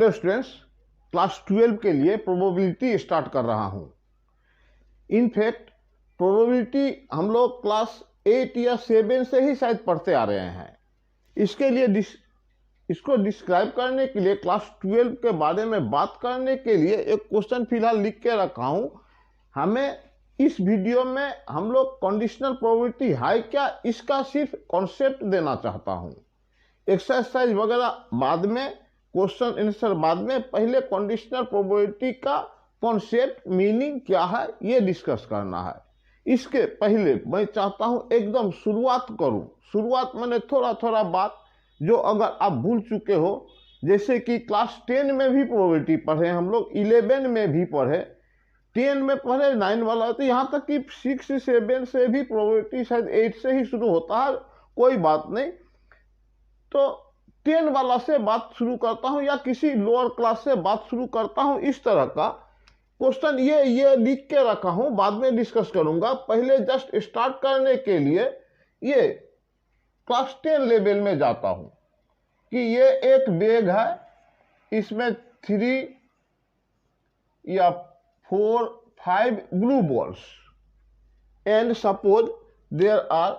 Students, class 12 के लिए probability start कर रहा हूं। इनफैक्ट प्रोबेबिलिटी हम लोग क्लास 8 या 7 से ही शायद पढ़ते आ रहे हैं। इसके लिए इसको डिस्क्राइब करने के लिए, क्लास 12 के बारे में बात करने के लिए एक क्वेश्चन फिलहाल लिख के रखा हूं। हमें इस वीडियो में हम लोग कंडीशनल प्रोबेबिलिटी है क्या, इसका सिर्फ कॉन्सेप्ट देना चाहता हूं। एक्सरसाइज वगैरह बाद में, क्वेश्चन आंसर बाद में, पहले कंडीशनल प्रोबेबिलिटी का कॉन्सेप्ट, मीनिंग क्या है, ये डिस्कस करना है। इसके पहले मैं चाहता हूं एकदम शुरुआत करूं। शुरुआत मैंने थोड़ा थोड़ा बात जो अगर आप भूल चुके हो, जैसे कि क्लास 10 में भी प्रोबेबिलिटी पढ़े हम लोग, 11 में भी पढ़े, 10 में पढ़े, 9 वाला, तो यहाँ तक कि 6 7 से भी प्रोबेबिलिटी शायद 8 से ही शुरू होता है, कोई बात नहीं। तो 10 वाला से बात शुरू करता हूं या किसी लोअर क्लास से बात शुरू करता हूं। इस तरह का क्वेश्चन ये लिख के रखा हूं, बाद में डिस्कस करूंगा। पहले जस्ट स्टार्ट करने के लिए ये क्लास 10 लेवल में जाता हूं कि ये एक बैग है, इसमें 3 या 4 5 blue balls, and suppose there are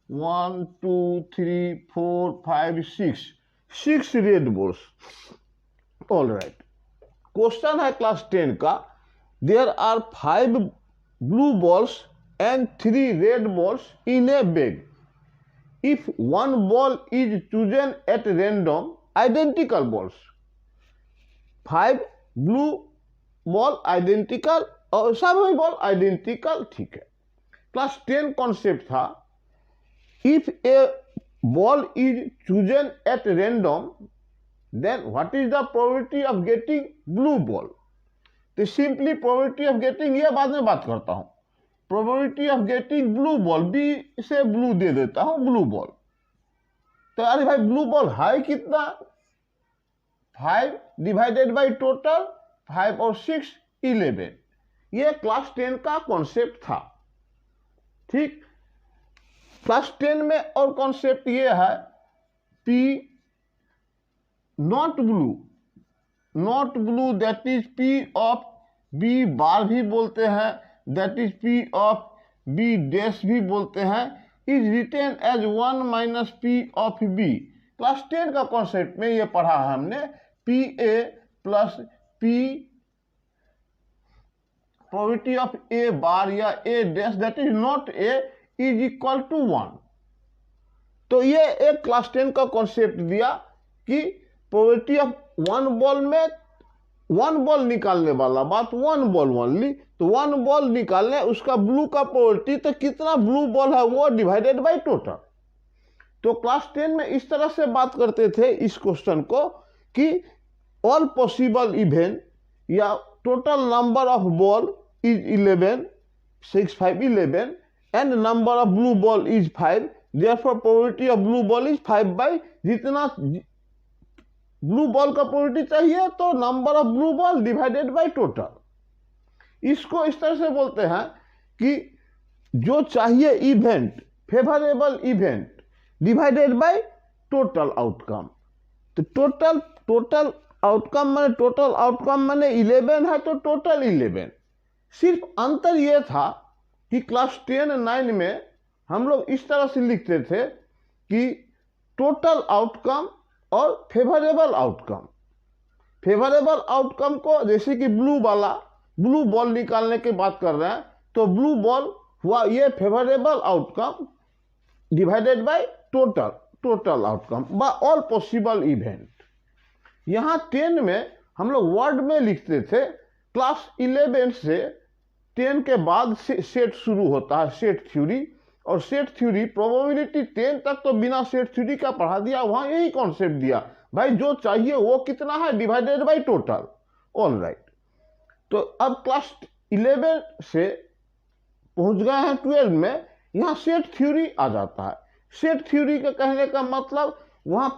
1 2 3 4 5 6 red balls. All right, question है क्लास 10 का, there are 5 blue balls and 3 red balls in a bag. If one ball is chosen at random, identical balls, 5 blue ball identical और सभी ball identical, ठीक है। Class 10 concept था, if a ball is chosen at random then what is the probability of getting blue ball. तो simply probability of getting, ये बाद में बात करता हूं। Probability of getting blue ball, B से ब्लू दे देता हूं, ब्लू बॉल। तो अरे भाई ब्लू बॉल है कितना, 5 डिवाइडेड बाई टोटल 5 और 6 11। ये क्लास 10 का कॉन्सेप्ट था, ठीक। क्लास 10 में और कॉन्सेप्ट ये है, P not blue that is P of B bar भी बोलते हैं, that is P of B dash भी बोलते हैं, is written as 1 minus P of B. Class 10 का कॉन्सेप्ट में ये पढ़ा है हमने, P A plus P probability of A bar या A dash that is not A is equal to 1। तो ये एक क्लास 10 का कॉन्सेप्ट दिया कि प्रोबेबिलिटी ऑफ 1 बॉल में 1 बॉल निकालने वाला बात, 1 बॉल ओनली, तो 1 बॉल निकालने, उसका ब्लू का प्रोबेबिलिटी, तो कितना ब्लू बॉल है वो डिवाइडेड बाय टोटल। तो क्लास 10 में इस तरह से बात करते थे इस क्वेश्चन को कि ऑल पॉसिबल इवेंट या total number of ball is 11, 6 5 11 and number of blue ball is 5, therefore probability of blue ball is 5 by, जितना ब्लू बॉल का प्रोबेबिलिटी चाहिए तो number of blue ball divided by total. इसको इस तरह से बोलते हैं कि जो चाहिए event, favourable event divided by total outcome. तो टोटल आउटकम मैंने 11 है तो टोटल 11। सिर्फ अंतर यह था कि क्लास 10 9 में हम लोग इस तरह से लिखते थे कि टोटल आउटकम और फेवरेबल आउटकम। फेवरेबल आउटकम को, जैसे कि ब्लू बॉल निकालने की बात कर रहे हैं, तो ब्लू बॉल हुआ ये favourable outcome divided by total outcome by all possible event. यहाँ 10 में हम लोग वर्ड में लिखते थे। क्लास 11 से 10 के बाद सेट शुरू होता है, सेट थ्योरी, और सेट थ्योरी प्रोबेबिलिटी 10 तक तो बिना सेट थ्योरी का पढ़ा दिया, वहां यही कॉन्सेप्ट दिया, भाई जो चाहिए वो कितना है divided by total. All right, तो अब क्लास 11 से पहुंच गए हैं 12 में, यहां सेट थ्योरी आ जाता है। सेट थ्योरी का कहने का मतलब वहां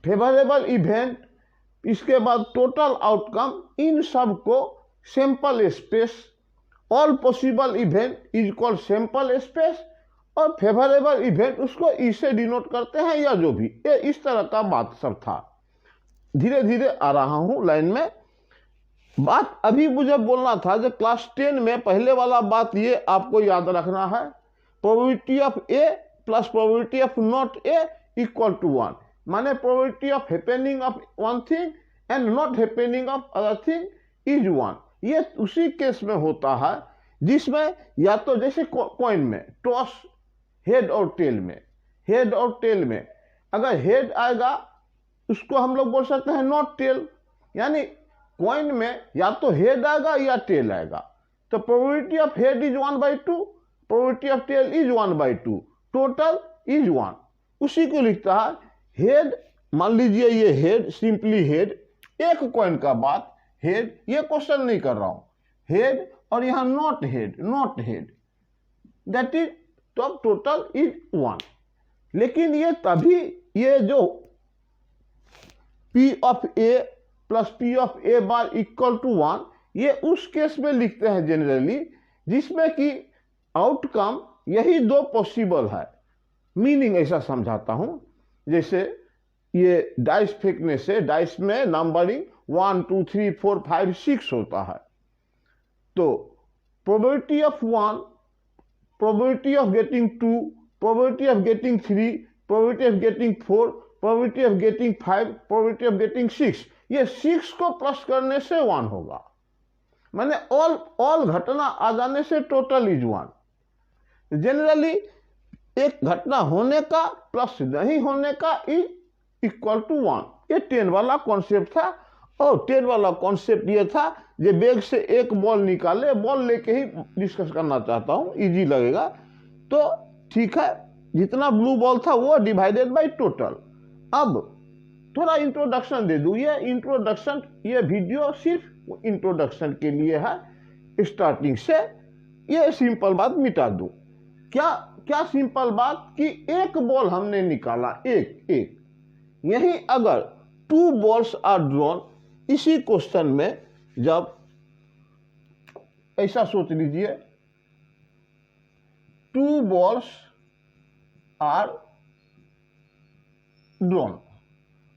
फेवरेबल इवेंट, इसके बाद टोटल आउटकम, इन सब को sample space, all possible event is called sample space, और फेवरेबल इवेंट उसको ई से डिनोट करते हैं या जो भी, ये इस तरह का बात सब था। धीरे धीरे आ रहा हूं लाइन में। बात अभी मुझे बोलना था जो क्लास 10 में पहले वाला बात ये आपको याद रखना है, probability of A plus probability of not A equal to 1, माने probability of happening of one thing and not happening of other thing is 1। ये उसी केस में होता है जिसमें या तो जैसे कॉइन में टॉस हेड और टेल में, हेड और टेल में अगर हेड आएगा उसको हम लोग बोल सकते हैं नॉट टेल, यानी कॉइन में या तो हेड आएगा या टेल आएगा। तो probability of head is 1/2, probability of tail is 1/2, total is 1। उसी को लिखता है हेड, मान लीजिए ये हेड, सिंपली हेड, एक कॉइन का बात हेड, ये क्वेश्चन नहीं कर रहा हूं, हेड और यहां not head, not head, that is तो टोटल इज 1। लेकिन ये तभी, ये जो P of A plus P of A bar equal to 1, ये उस केस में लिखते हैं जनरली जिसमें कि आउटकम यही दो पॉसिबल है। मीनिंग ऐसा समझाता हूं, जैसे ये डाइस फेंकने से डाइस में नंबरिंग 1 2 3 4 5 6 होता है, तो probability of 1, probability of getting 2, probability of getting 3, probability of getting 4, probability of getting 5, probability of getting 6, ये 6 को प्लस करने से 1 होगा, माने ऑल घटना आ जाने से टोटल इज 1। जनरली एक घटना होने का प्लस नहीं होने का इज इक्वल टू 1, ये 10 वाला कॉन्सेप्ट था। और 10 वाला कॉन्सेप्ट ये था जो बैग से एक बॉल निकाले, बॉल लेके ही डिस्कस करना चाहता हूँ, इजी लगेगा। तो ठीक है, जितना ब्लू बॉल था वो डिवाइडेड बाय टोटल। अब थोड़ा इंट्रोडक्शन दे दूं, ये इंट्रोडक्शन, ये वीडियो सिर्फ इंट्रोडक्शन के लिए है, स्टार्टिंग से ये सिंपल बात मिटा दूं। क्या सिंपल बात कि एक बॉल हमने निकाला, एक यही अगर 2 बॉल्स आर ड्रॉन, इसी क्वेश्चन में जब ऐसा सोच लीजिए 2 बॉल्स आर ड्रॉन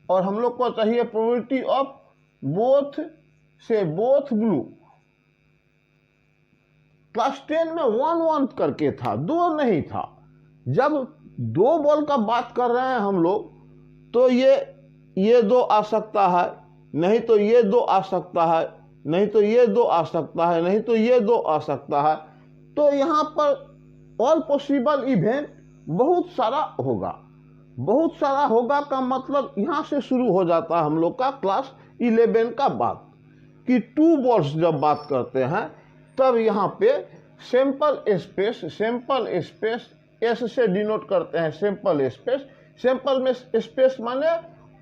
और हम लोग को चाहिए प्रोबेबिलिटी ऑफ बोथ से बोथ ब्लू। क्लास 10 में 1-1 करके था, 2 नहीं था। जब 2 बॉल का बात कर रहे हैं हम लोग, तो ये 2 आ सकता है, नहीं तो ये 2 आ सकता है, नहीं तो ये 2 आ सकता है, नहीं तो ये 2 आ सकता है। तो यहाँ पर ऑल पॉसिबल इवेंट बहुत सारा होगा। बहुत सारा होगा का मतलब यहाँ से शुरू हो जाता है हम लोग का क्लास 11 का बात, कि 2 बॉल्स जब बात करते हैं तब यहाँ पे सैंपल स्पेस एस से डिनोट करते हैं, सैंपल स्पेस। सैंपल में स्पेस माने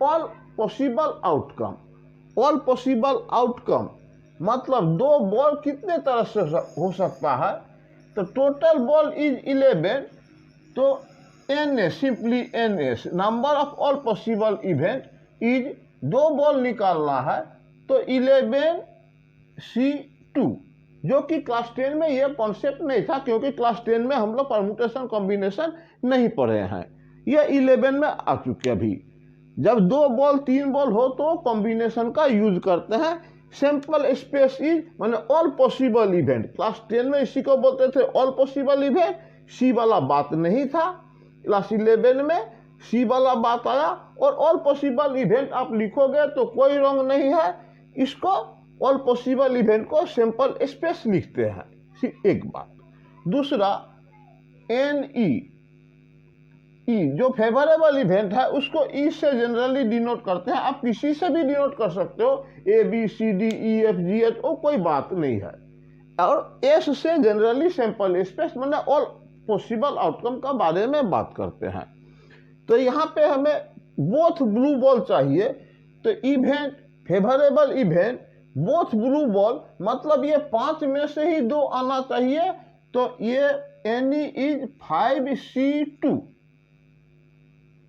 all possible outcome. All possible outcome मतलब 2 बॉल कितने तरह से हो सकता है, तो टोटल बॉल इज 11, तो NS, simply NS, number of all possible event is, 2 ball निकालना है तो 11C2, जो कि क्लास 10 में ये कॉन्सेप्ट नहीं था, क्योंकि क्लास 10 में हम लोग परम्यूटेशन कॉम्बिनेशन नहीं पढ़े हैं, ये 11 में आ चुके। अभी जब 2 बॉल 3 बॉल हो तो कॉम्बिनेशन का यूज करते हैं। सैंपल स्पेस इज माने ऑल पॉसिबल इवेंट, क्लास 10 में इसी को बोलते थे ऑल पॉसिबल इवेंट। सी वाला बात नहीं था, क्लास 11 में सी वाला बात आया। और ऑल पॉसिबल इवेंट आप लिखोगे तो कोई रॉन्ग नहीं है, इसको ऑल पॉसिबल इवेंट को सैंपल स्पेस लिखते हैं, एक बात। दूसरा NE, जो फेवरेबल इवेंट है उसको ई से जनरली डिनोट करते हैं। आप किसी से भी डिनोट कर सकते हो, ABCDEFGH, वो कोई बात नहीं है। और एस से जनरली सैंपल स्पेस मतलब ऑल पॉसिबल आउटकम का बारे में बात करते हैं। तो यहाँ पे हमें बोथ ब्लू बॉल चाहिए, तो event favourable event both blue ball मतलब ये 5 में से ही 2 आना चाहिए, तो ये NE इज 5C2।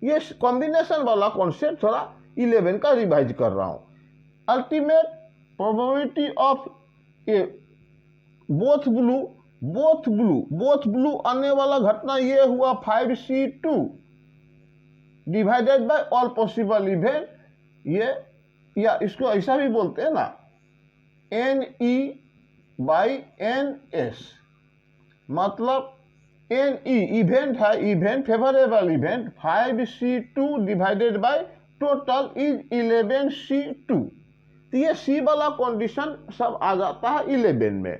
ये कॉम्बिनेशन वाला कॉन्सेप्ट थोड़ा 11 का रिवाइज कर रहा हूं। Ultimate probability of A both blue आने वाला घटना ये हुआ 5C2 divided by all possible event, ये या इसको ऐसा भी बोलते हैं ना, NE/NS, मतलब NE इवेंट है, event favourable event 5C2 divided by total is 11C2। तो ये C वाला कंडीशन सब आ जाता है 11 में।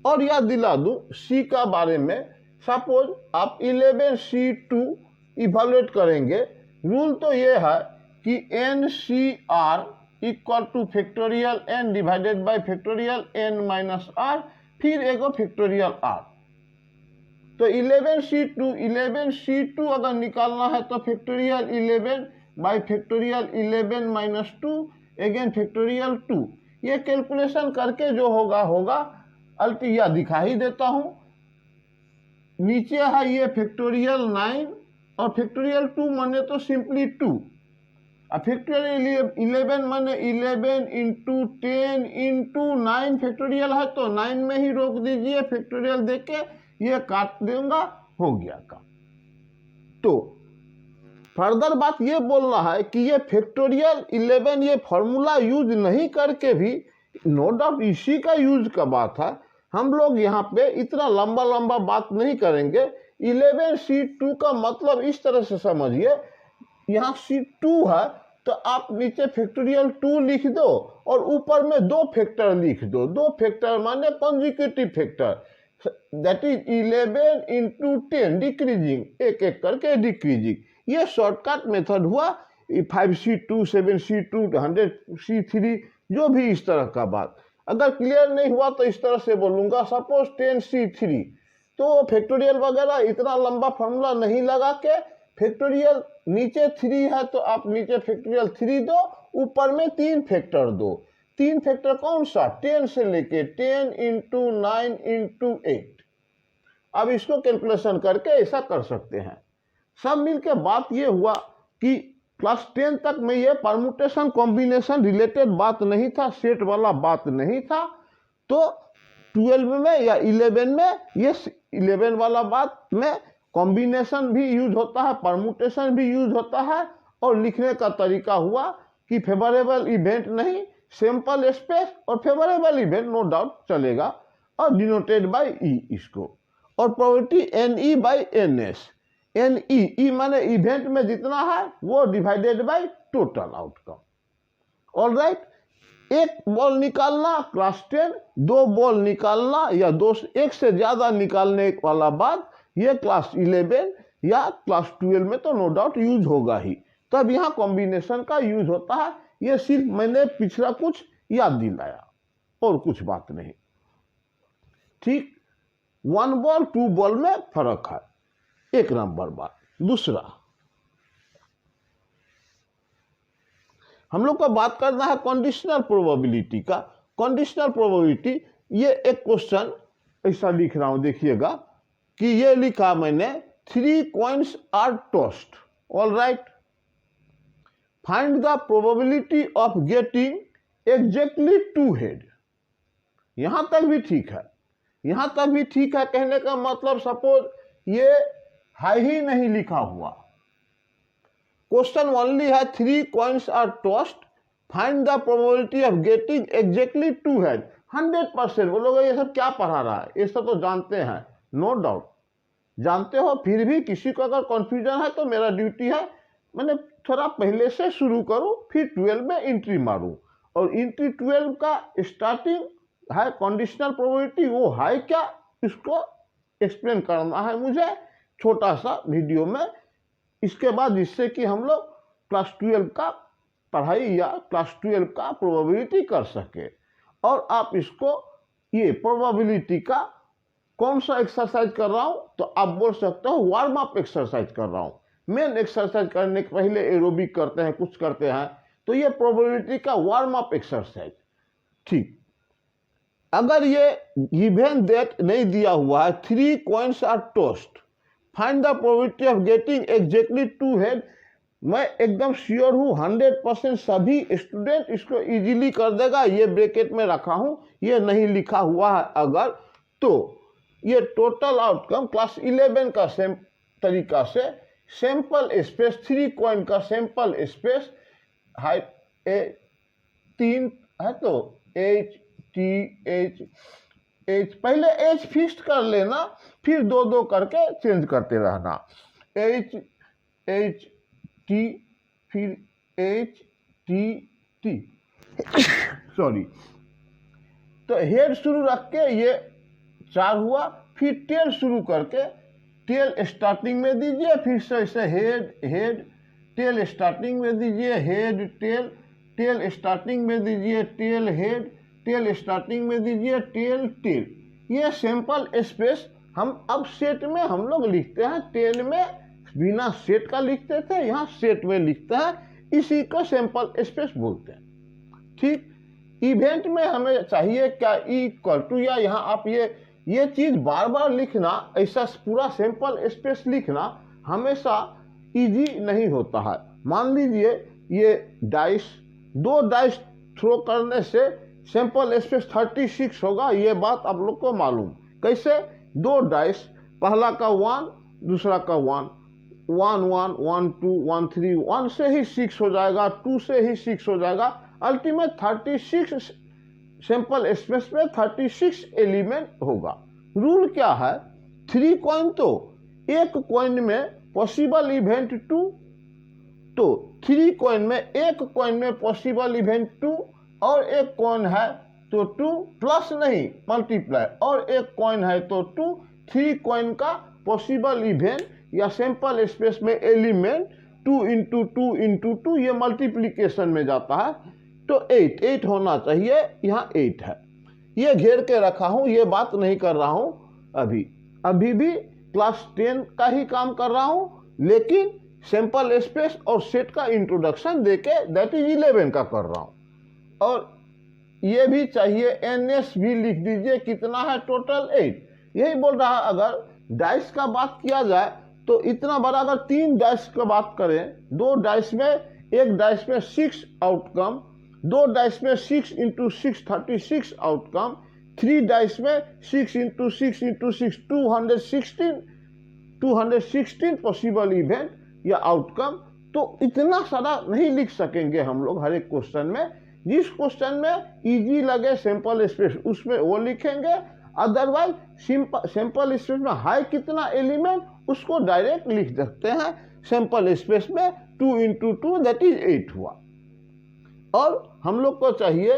और याद दिला दूं C का बारे में, सपोज आप 11C2 इवेलुएट करेंगे, रूल तो ये है कि NCR equal two factorial N divided by factorial N minus R, फिर एगो फैक्टोरियल R। तो 11C2 अगर निकालना है तो factorial 11 bye factorial 11 minus 2 again factorial 2। ये कैलकुलेशन करके जो होगा अल्टीया दिखा ही देता हूं। नीचे है ये फैक्टोरियल 9 और फैक्टोरियल 2 माने तो सिंपली 2, और फैक्टोरियल 11 माने 11 इंटू 10 इंटू 9 फैक्टोरियल है तो 9 में ही रोक दीजिए, फैक्टोरियल देके ये काट दूंगा, हो गया काम। तो फर्दर बात ये बोलना है कि ये फैक्टोरियल 11 ये फॉर्मूला यूज नहीं करके भी, नो डाउट इसी का यूज का बात है, हम लोग यहाँ पे इतना लंबा लंबा बात नहीं करेंगे। 11C2 का मतलब इस तरह से समझिए, यहाँ C2 है तो आप नीचे फैक्टोरियल 2 लिख दो और ऊपर में 2 फैक्टर लिख दो। 2 फैक्टर माने consecutive factor, that is 11 into 10 decreasing, एक एक करके डिक्रीजिंग। ये शॉर्टकट मेथड हुआ 5C2 7C2 100C3 जो भी इस तरह का बात। अगर क्लियर नहीं हुआ तो इस तरह से बोलूंगा, सपोज 10C3 तो फैक्टोरियल वगैरह इतना लंबा फॉर्मूला नहीं लगा के, फैक्टोरियल नीचे 3 है तो आप नीचे फैक्टोरियल 3 दो, ऊपर में 3 फैक्टर दो। 3 फैक्टर कौन सा, 10 से लेके 10 इंटू 9 इंटू 8। अब इसको कैलकुलेशन करके ऐसा कर सकते हैं। सब मिलके बात ये हुआ कि क्लास 10 तक में ये परमुटेशन कॉम्बिनेशन रिलेटेड बात नहीं था, सेट वाला बात नहीं था। तो 12 में या 11 में ये 11 वाला बात में कॉम्बिनेशन भी यूज होता है, परमुटेशन भी यूज होता है, और लिखने का तरीका हुआ कि फेवरेबल इवेंट नहीं, सैंपल स्पेस और फेवरेबल इवेंट नो डाउट चलेगा, और डिनोटेड बाय ई इसको, और प्रोबेबिलिटी NE/NS। NE माने इवेंट में जितना है वो divided by total outcome. Alright, एक बॉल निकालना क्लास 10, 2 बॉल निकालना या एक से ज्यादा निकालने वाला बात ये क्लास 11 या क्लास 12 में तो नो डाउट यूज होगा ही। तब यहाँ कॉम्बिनेशन का यूज होता है। ये सिर्फ मैंने पिछला कुछ याद दिलाया और कुछ बात नहीं। ठीक, 1 बॉल 2 बॉल में फर्क है, एक नंबर बात। दूसरा हम लोग को बात करना है कंडीशनल प्रोबेबिलिटी का। कंडीशनल प्रोबेबिलिटी, ये एक क्वेश्चन ऐसा लिख रहा हूं, देखिएगा कि ये लिखा मैंने 3 coins are tossed, all right, find the probability of getting exactly 2 head. यहां तक भी ठीक है, यहां तक भी ठीक है। कहने का मतलब सपोज ये है ही नहीं लिखा हुआ, क्वेश्चन ओनली है 3 coins are tossed, find the probability of getting exactly 2 head. 100% बोलोगे ये सब क्या पढ़ा रहा है, ये सब तो जानते हैं, नो डाउट जानते हो, फिर भी किसी को अगर कंफ्यूजन है तो मेरा ड्यूटी है मैंने थोड़ा पहले से शुरू करूं, फिर 12 में एंट्री मारूं, और एंट्री 12 का स्टार्टिंग है कंडीशनल प्रोबेबिलिटी, वो है क्या इसको एक्सप्लेन करना है मुझे छोटा सा वीडियो में। इसके बाद जिससे कि हम लोग क्लास 12 का पढ़ाई या क्लास 12 का प्रोबेबिलिटी कर सके। और आप इसको ये प्रोबेबिलिटी का कौन सा एक्सरसाइज कर रहा हूं, तो आप बोल सकते हो वार्म अप एक्सरसाइज कर रहा हूं। मेन एक्सरसाइज करने के पहले एरोबिक करते हैं, कुछ करते हैं, तो ये प्रोबेबिलिटी का वार्म अप एक्सरसाइज। ठीक, अगर ये गिवन दैट नहीं दिया हुआ है 3 coins are tossed, find the probability of getting exactly 2 head, मैं एकदम श्योर हूं 100% सभी स्टूडेंट इसको इजीली कर देगा। ये ब्रैकेट में रखा हूं, ये नहीं लिखा हुआ है अगर, तो ये टोटल आउटकम क्लास 11 का सेम तरीका से सैंपल स्पेस 3 कॉइन का सैंपल स्पेस हाइट 3 है तो H T H H, पहले H फिक्स कर लेना, फिर 2 करके चेंज करते रहना। H H T फिर H T T सॉरी। तो हेड शुरू रख के ये 4 हुआ, फिर टेल शुरू करके टेल स्टार्टिंग में दीजिए, फिर से ऐसे हेड हेड टेल स्टार्टिंग में दीजिए, हेड टेल टेल स्टार्टिंग में दीजिए, टेल हेड टेल स्टार्टिंग में दीजिए, टेल टेल। ये सैंपल स्पेस हम अब सेट में हम लोग लिखते हैं, टेल में बिना सेट का लिखते थे, यहाँ सेट में लिखते हैं, इसी को सैंपल स्पेस बोलते हैं। ठीक, इवेंट में हमें चाहिए क्या, इक्वल टू, या यहाँ आप ये चीज बार बार लिखना, ऐसा पूरा सैंपल स्पेस लिखना हमेशा इजी नहीं होता है। मान लीजिए ये डाइस, 2 डाइस थ्रो करने से सैंपल स्पेस 36 होगा, ये बात आप लोग को मालूम। कैसे, 2 डाइस, पहला का 1 दूसरा का 1 1 1 1 2 1 3, 1 से ही 6 हो जाएगा, 2 से ही 6 हो जाएगा, अल्टीमेट 36 सैंपल स्पेस में 36 एलिमेंट होगा। रूल क्या है, 3 कॉइन, तो एक कॉइन में पॉसिबल इवेंट 2, तो 3 कॉइन में एक कॉइन में पॉसिबल इवेंट 2, और एक कॉइन है तो 2 प्लस नहीं मल्टीप्लाई, और एक कॉइन है तो 2, 3 कॉइन का पॉसिबल इवेंट या सैंपल स्पेस में एलिमेंट 2 इंटू 2 इंटू 2, ये मल्टीप्लीकेशन में जाता है, तो 8 होना चाहिए, यहाँ 8 है। ये घेर के रखा हूँ, ये बात नहीं कर रहा हूँ अभी भी क्लास 10 का ही काम कर रहा हूँ, लेकिन सैंपल स्पेस और सेट का इंट्रोडक्शन देके दैट इज 11 का कर रहा हूँ। और ये भी चाहिए, NS भी लिख दीजिए, कितना है टोटल 8। यही बोल रहा है, अगर डाइस का बात किया जाए तो इतना बड़ा, अगर 3 डाइस का बात करें, 2 डाइस में, एक डाइस में 6 आउटकम, 2 डाइस में 6 इंटू 6 36 आउटकम, 3 डाइस में 6 इंटू 6 इंटू 6 216 पॉसिबल इवेंट या आउटकम। तो इतना सारा नहीं लिख सकेंगे हम लोग हर एक क्वेश्चन में, जिस क्वेश्चन में इजी लगे सैंपल स्पेस उसमें वो लिखेंगे, अदरवाइज सैंपल स्पेस में हाई कितना एलिमेंट उसको डायरेक्ट लिख सकते हैं, सैंपल स्पेस में 2 इंटू 2 दैट इज 8 हुआ। और हम लोग को चाहिए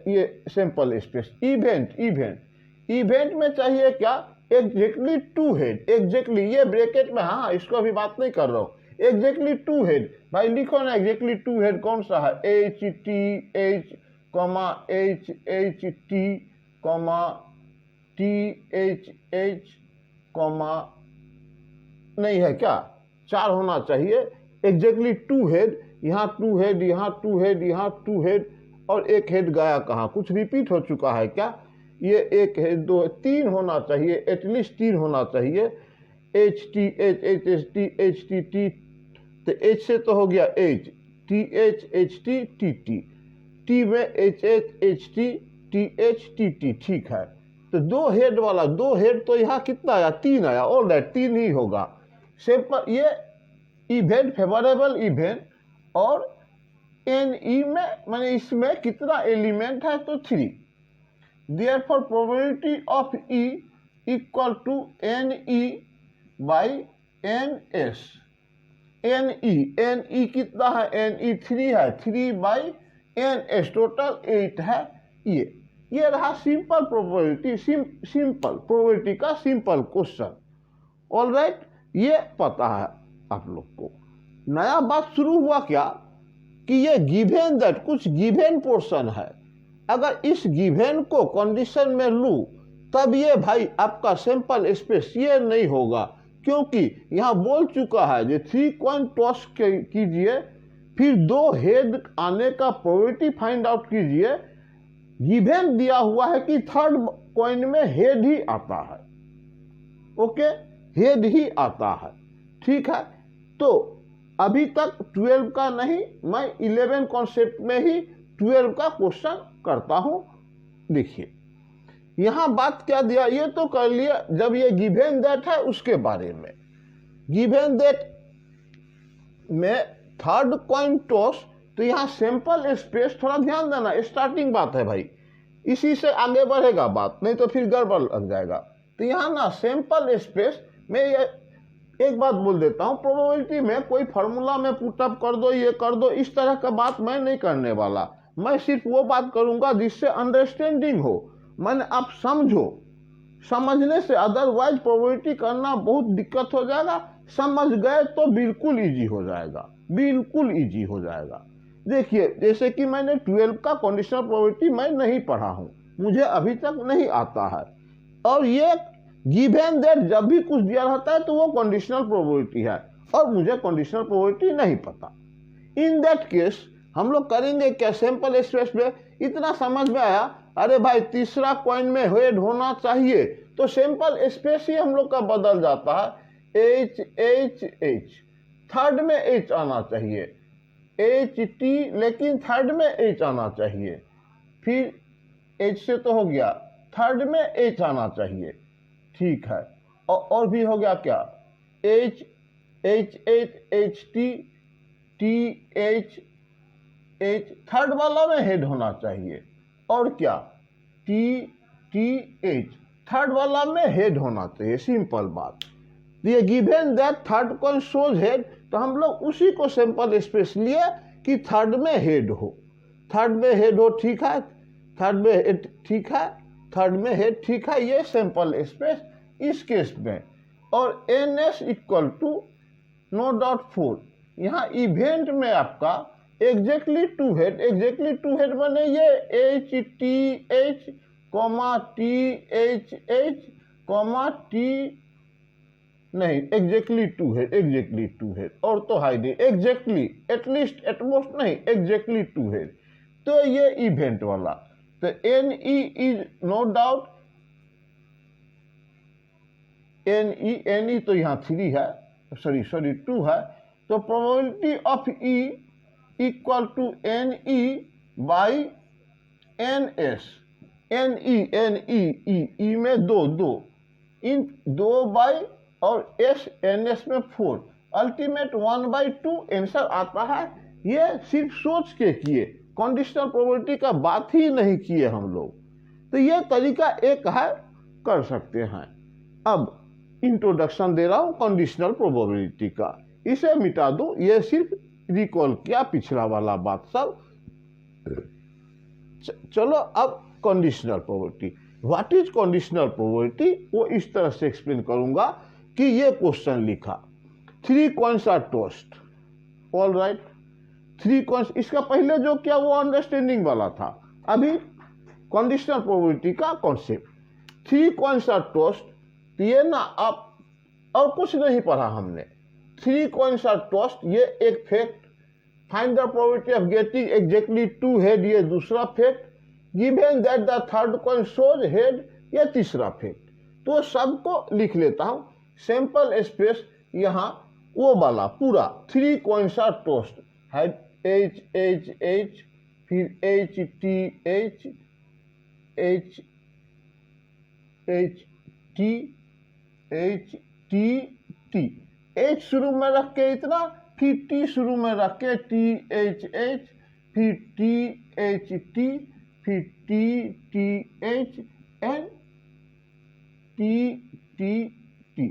ये सैंपल स्पेस इवेंट में चाहिए क्या, एग्जैक्टली 2 हेड, एग्जैक्टली, ये ब्रैकेट में, हाँ इसको अभी बात नहीं कर रहा हूँ, एग्जैक्टली 2 हेड, भाई लिखो ना एग्जैक्टली 2 हेड कौन सा है, H T H H H T T H H नहीं है क्या, 4 होना चाहिए, एग्जैक्टली 2 हेड, यहाँ 2 हेड, यहाँ 2 हेड, यहाँ 2 हेड, और एक हेड गया कहाँ, कुछ रिपीट हो चुका है क्या, ये 1 हेड 2 3 होना चाहिए, एटलीस्ट 3 होना चाहिए, H T H H H T H T T, तो H से तो हो गया H T H H T T T, T में H H H T T H T T, ठीक है। तो 2 हेड वाला, 2 हेड तो यहाँ कितना आया, 3 आया, ऑल राइट 3 ही होगा। सैंपल ये इवेंट, फेवरेबल इवेंट, और NE में माने इसमें कितना एलिमेंट है तो 3, therefore probability of E equal to NE by NS। NE कितना है, NE 3 है, 3 बाई NS, टोटल 8 है। ये रहा सिंपल प्रोबेबिलिटी, सिंपल प्रोबेबिलिटी का सिंपल क्वेश्चन। ऑल राइट, ये पता है आप लोग को। नया बात शुरू हुआ क्या कि ये गिवन दैट, कुछ गिवन पोर्शन है, अगर इस गिवन को कंडीशन में लूँ तब ये भाई आपका सैंपल स्पेस ये नहीं होगा, क्योंकि यहाँ बोल चुका है जो 3 कॉइन टॉस कीजिए, फिर 2 हेड आने का प्रोबेबिलिटी फाइंड आउट कीजिए। गिवन दिया हुआ है कि 3rd कॉइन में हेड ही आता है, ओके, हेड ही आता है, ठीक है। तो अभी तक 12 का नहीं, मैं 11 कॉन्सेप्ट में ही 12 का क्वेश्चन करता हूं। देखिए यहां बात क्या दिया, ये तो कर लिया, जब ये गिवन दैट है उसके बारे में। गिवन दैट में 3rd कॉइन टॉस, तो यहाँ सैंपल स्पेस थोड़ा ध्यान देना, स्टार्टिंग बात है भाई, इसी से आगे बढ़ेगा बात, नहीं तो फिर गड़बड़ लग जाएगा। तो यहाँ ना सैंपल स्पेस में ये एक बात बोल देता हूँ, प्रोबेबिलिटी में कोई फार्मूला में पुटअप कर दो, ये कर दो, इस तरह का बात मैं नहीं करने वाला। मैं सिर्फ वो बात करूंगा जिससे अंडरस्टैंडिंग हो, मैंने आप समझो, समझने से अदरवाइज प्रोबेबिलिटी करना बहुत दिक्कत हो जाएगा, समझ गए तो बिल्कुल इजी हो जाएगा, बिल्कुल इजी हो जाएगा। देखिए जैसे कि मैंने 12 का कंडीशनल प्रोबेबिलिटी मैं नहीं पढ़ा हूँ, मुझे अभी तक नहीं आता है, और ये गिवन दैट जब भी कुछ दिया रहता है तो वो कंडीशनल प्रोबेबिलिटी है, और मुझे कंडीशनल प्रोबेबिलिटी नहीं पता। इन दैट केस हम लोग करेंगे क्या, सैंपल स्पेस में इतना समझ में आया, अरे भाई तीसरा कॉइन में हेड होना चाहिए, तो सैंपल स्पेस ही हम लोग का बदल जाता है, एच एच एच, थर्ड में एच आना चाहिए, एच टी, लेकिन थर्ड में एच आना चाहिए, फिर एच से तो हो गया, थर्ड में एच आना चाहिए, ठीक है, और भी हो गया क्या, H H H H T, T H H, third वाला में हेड होना चाहिए, और क्या, टी टी एच, थर्ड वाला में हेड होना चाहिए, सिंपल बात। ये given that third coin shows head, तो हम लोग उसी को सैंपल स्पेस लिए कि थर्ड में हेड हो, थर्ड में हेड हो, ठीक है, थर्ड में हेड ठीक है, थर्ड में हेड ठीक है, ये सैंपल स्पेस इस केस में। और N S equal to no doubt 4, यहाँ इवेंट में आपका exactly two head, exactly two head माने ये H T H comma T H H comma T, नहीं exactly two head, exactly two head, और तो है नहीं, एग्जैक्टली एटलीस्ट एटमोस्ट नहीं, एग्जैक्टली टू हेड, तो ये इवेंट वाला। तो N E is no doubt, N E तो यहाँ 3 है, सॉरी 2 है, तो probability of E equal to N E by N S, N E में दो, इन 2 बाई और एस एन एस में 4, अल्टीमेट 1/2 आंसर आता है। ये सिर्फ सोच के किए, कंडीशनल प्रोबेबिलिटी का बात ही नहीं किए हम लोग, तो ये तरीका एक है, कर सकते हैं। अब इंट्रोडक्शन दे रहा हूं कंडीशनल प्रोबेबिलिटी का, इसे मिटा दूं, ये सिर्फ रिकॉल किया पिछला वाला बात सब। चलो अब conditional probability, what is conditional probability, वो इस तरह से एक्सप्लेन करूंगा कि ये क्वेश्चन लिखा, 3 coins are tossed, all right, 3 coins, इसका पहले जो किया वो अंडरस्टैंडिंग वाला था, अभी कंडीशनल प्रोबेबिलिटी का कॉन्सेप्ट। 3 कॉइन्स आर टॉस्ड, तो ये ना आप और कुछ नहीं पढ़ा हमने, 3 कॉइन्स आर टॉस्ड ये एक fact, find the probability of getting exactly 2 head ये दूसरा fact, given that the third coin shows head ये तीसरा फैक्ट। तो सबको लिख लेता हूं, सैंपल स्पेस यहाँ वो वाला पूरा, 3 coins are tossed, head H H H, फिर H T H H H T H T T, H शुरू में रख के इतना, फिर टी शुरू में रख के टी एच एच, फिर टी एच टी, फिर T T H and T T T,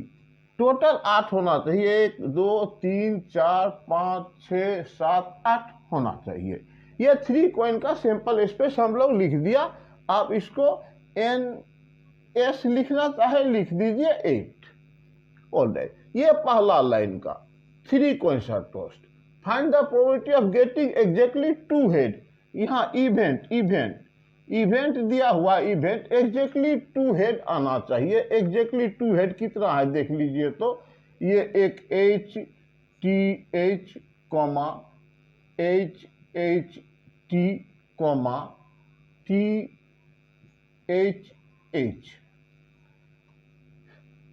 total 8 होना चाहिए, 1 2 3 4 5 6 7 8 होना चाहिए। ये 3 कॉइन का सैंपल स्पेस हम लोग लिख दिया। आप इसको एन एस लिखना चाहे लिख दीजिए 8, ऑलराइट। ये पहला लाइन का 3 coins are tossed, find the probability of getting exactly 2 head, यहाँ इवेंट दिया हुआ, इवेंट एग्जैक्टली 2 हेड आना चाहिए। एग्जैक्टली 2 हेड कितना है देख लीजिए, तो ये एक H T H comma H H T comma T H H,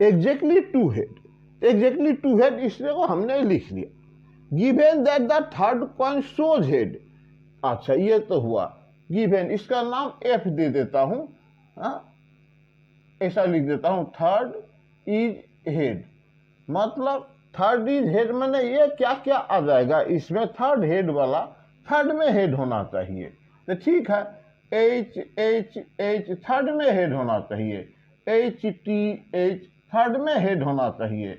exactly 2 head, exactly 2 head इसलिए को हमने लिख लिया। Given that the third coin shows head, अच्छा ये तो हुआ गिवन, इसका नाम एफ दे देता हूं, ऐसा लिख देता हूं, थर्ड इज हेड, मतलब थर्ड इज हेड मैंने ये क्या क्या आ जाएगा इसमें, थर्ड हेड वाला थर्ड में हेड होना चाहिए। तो ठीक है, एच एच एच थर्ड में हेड होना चाहिए, एच टी एच थर्ड में हेड होना चाहिए,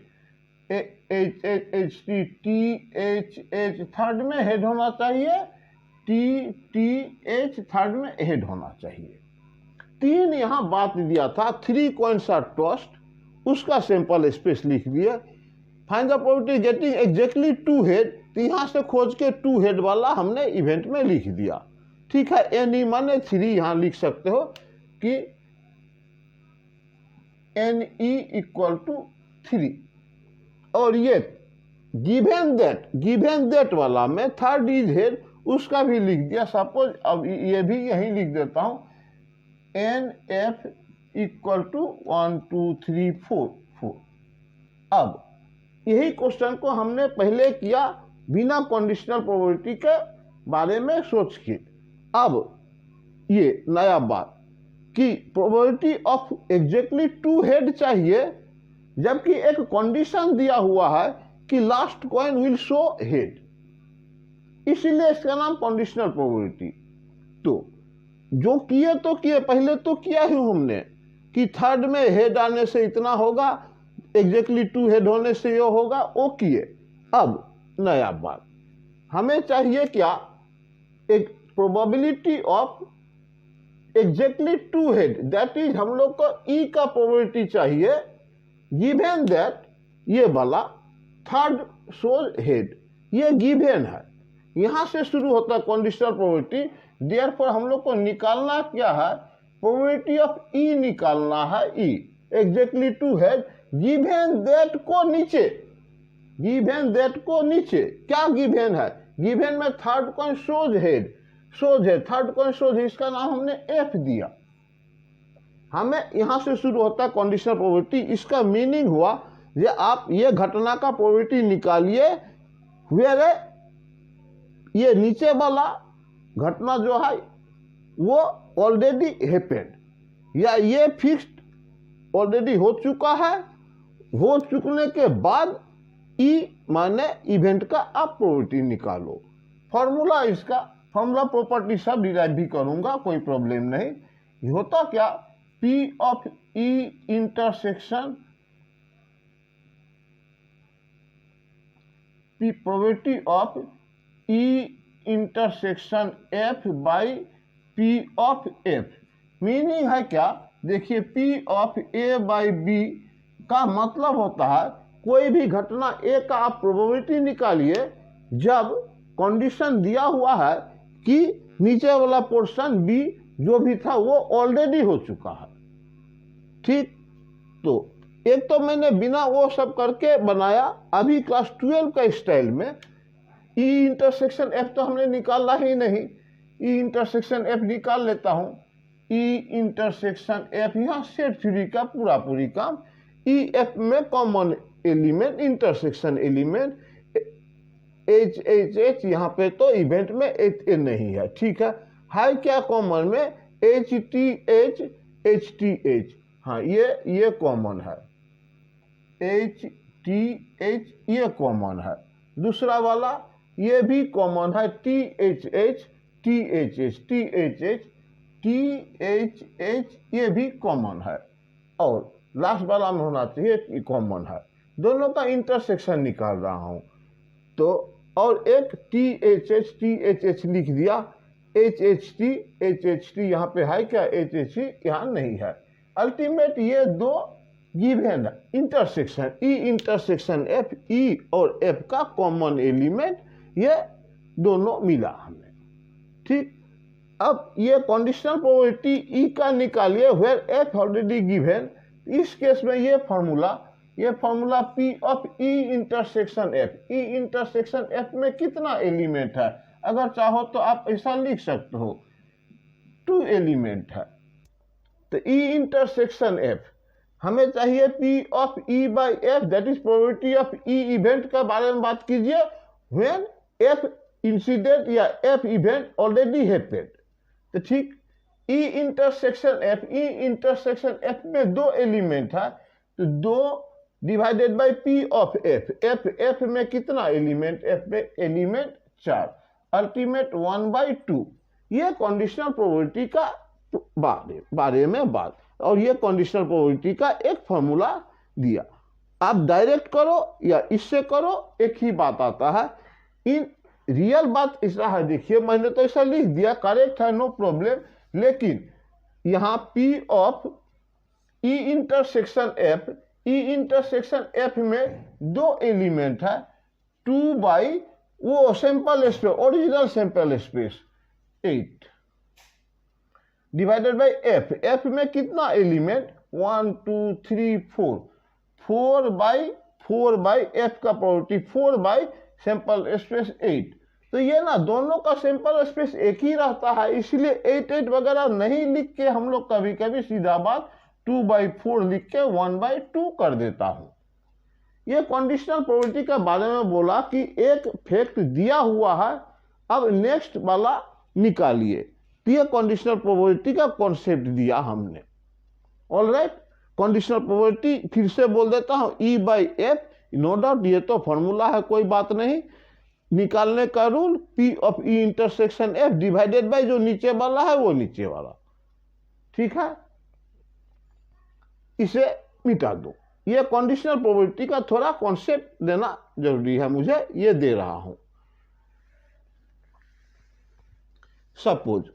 H H H T T H H third में हेड होना चाहिए, टी टी एच थर्ड में हेड होना चाहिए। 3 यहाँ बात दिया था, 3 कॉइन्स आर टॉस्ड, उसका सैंपल स्पेस लिख दिया। Find the probability getting exactly 2 head, तो यहाँ से खोज के 2 हेड वाला हमने इवेंट में लिख दिया। ठीक है, एन माने 3 यहाँ लिख सकते हो कि एन ई इक्वल टू 3। और ये गिवेन दैट वाला में थर्ड इज हेड, उसका भी लिख दिया। सपोज अब ये भी यही लिख देता हूं, एन एफ इक्वल टू 1 2 3 4 4। अब यही क्वेश्चन को हमने पहले किया बिना कंडीशनल प्रोबेबिलिटी के बारे में सोच के। अब ये नया बात कि प्रोबेबिलिटी ऑफ एग्जैक्टली 2 हेड चाहिए, जबकि एक कंडीशन दिया हुआ है कि last coin will show head, इसीलिए इसका नाम कंडीशनल प्रोबेबिलिटी। तो जो किए तो किए, पहले तो किया ही हमने कि थर्ड में हेड आने से इतना होगा, एग्जैक्टली 2 हेड होने से ये होगा, वो किए। अब नया बात हमें चाहिए क्या, एक probability of exactly 2 head, that is हम लोग को ई का प्रोबेबिलिटी चाहिए, गिवन दैट ये वाला थर्ड शोज हेड, ये गिवन है। यहां से शुरू होता है कंडीशनल प्रोबेबिलिटी। देयरफॉर हम लोग को निकालना क्या है, प्रोबेबिलिटी ऑफ ई निकालना है, ई एग्जैक्टली 2 हेड गिवन दैट को नीचे, गिवन दैट को नीचे क्या गिवन है, गिवन में third coin shows head, shows है थर्ड कॉइन शोज है, इसका नाम हमने एफ दिया। हमें यहां से शुरू होता है कंडीशनल प्रोबेबिलिटी। इसका मीनिंग हुआ ये आप ये घटना का प्रोबेबिलिटी निकालिए, वेयर ये नीचे वाला घटना जो है वो ऑलरेडी हैपेंड, या ये फिक्स्ड ऑलरेडी हो चुका है, हो चुकने के बाद ई माने इवेंट का आप प्रोबेबिलिटी निकालो। फॉर्मूला इसका, फॉर्मूला प्रॉपर्टी सब डिराइव भी करूंगा, कोई प्रॉब्लम नहीं। होता क्या, P of E intersection P probability of E intersection F by P of F। Meaning है क्या, देखिए P of A by B का मतलब होता है कोई भी घटना A का आप प्रोबेबिलिटी निकालिए जब कंडीशन दिया हुआ है कि नीचे वाला पोर्शन B जो भी था वो ऑलरेडी हो चुका है। ठीक, तो एक तो मैंने बिना वो सब करके बनाया, अभी क्लास 12 का स्टाइल में ई इंटरसेक्शन एफ तो हमने निकाला ही नहीं, ई इंटरसेक्शन एफ निकाल लेता हूं। ई इंटरसेक्शन एफ, यहाँ सेट थ्योरी का पूरी काम, ई एफ में common element intersection element H H H, यहाँ पे तो इवेंट में एच ए नहीं है। ठीक है क्या कॉमन में, एच टी एच, हाँ ये कॉमन है, एच टी एच ये कॉमन है। दूसरा वाला ये भी कॉमन है, टी एच एच ये भी कॉमन है। और लास्ट वाला में होना चाहिए कॉमन है। दोनों का इंटरसेक्शन निकाल रहा हूं तो, और एक टी एच एच लिख दिया, एच एच टी यहाँ पे है क्या, एच एच टी यहाँ नहीं है। अल्टीमेट ये दो गिवन है, इंटरसेक्शन ई इंटरसेक्शन एफ, ई और एफ का कॉमन एलिमेंट, ये दोनों मिला हमें। ठीक, अब ये कंडीशनल प्रोबेबिलिटी ई का निकालिए वेयर एफ ऑलरेडी गिवन। इस केस में ये formula P of E intersection F, E intersection F में कितना एलिमेंट है, अगर चाहो तो आप ऐसा लिख सकते हो 2 एलिमेंट है। तो ई इंटरसेक्शन एफ हमें चाहिए P of E by F, that is probability of E event के बारे में बात कीजिए व्हेन एफ इंसिडेंट या एफ इवेंट ऑलरेडी हैपेंड। तो ठीक, ई इंटरसेक्शन एफ में 2 एलिमेंट है, तो 2 divided by P of F, F में कितना एलिमेंट, एफ में एलिमेंट 4। अल्टीमेट 1/2। ये कंडीशनल प्रोबेबिलिटी का बारे में बात, और ये कंडीशनल प्रोबेबिलिटी का एक फॉर्मूला दिया। आप डायरेक्ट करो या इससे करो, एक ही बात आता है। इन रियल बात ऐसा है, देखिए मैंने तो ऐसा लिख दिया, करेक्ट है, नो प्रॉब्लम, लेकिन यहाँ P of E intersection F, E intersection F में दो एलिमेंट है, 2 बाई वो sample space, original sample space 8 divided by F। F में कितना एलिमेंट, 1 2 3 4, 4 बाई F का प्रोबेबिलिटी 4 बाई सैंपल स्पेस 8। तो ये ना दोनों का सैंपल स्पेस एक ही रहता है, इसलिए 8 वगैरह नहीं लिख के हम लोग कभी कभी सीधा बात 2/4 लिख के 1/2 कर देता हूं। ये कंडीशनल प्रोबेबिलिटी के बारे में बोला कि एक फैक्ट दिया हुआ है, अब नेक्स्ट वाला निकालिए। तो ये कंडीशनल प्रोबेबिलिटी का कॉन्सेप्ट दिया हमने। ऑलराइट, कंडीशनल प्रोबेबिलिटी फिर से बोल देता हूं, E/F, नो डाउट ये तो फॉर्मूला है, कोई बात नहीं। निकालने का rule P of E intersection F divided by जो नीचे वाला है वो नीचे वाला, ठीक है, इसे मिटा दो। ये कंडीशनल प्रोबेबिलिटी का थोड़ा कॉन्सेप्ट देना जरूरी है, मुझे ये दे रहा हूं। सपोज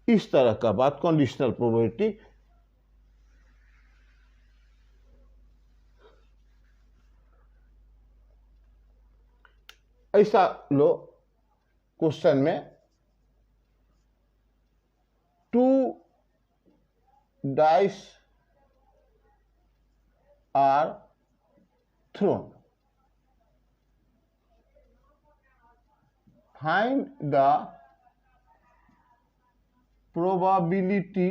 इस तरह का बात, कंडीशनल प्रोबेबिलिटी ऐसा लो, क्वेश्चन में 2 dice are thrown, find the probability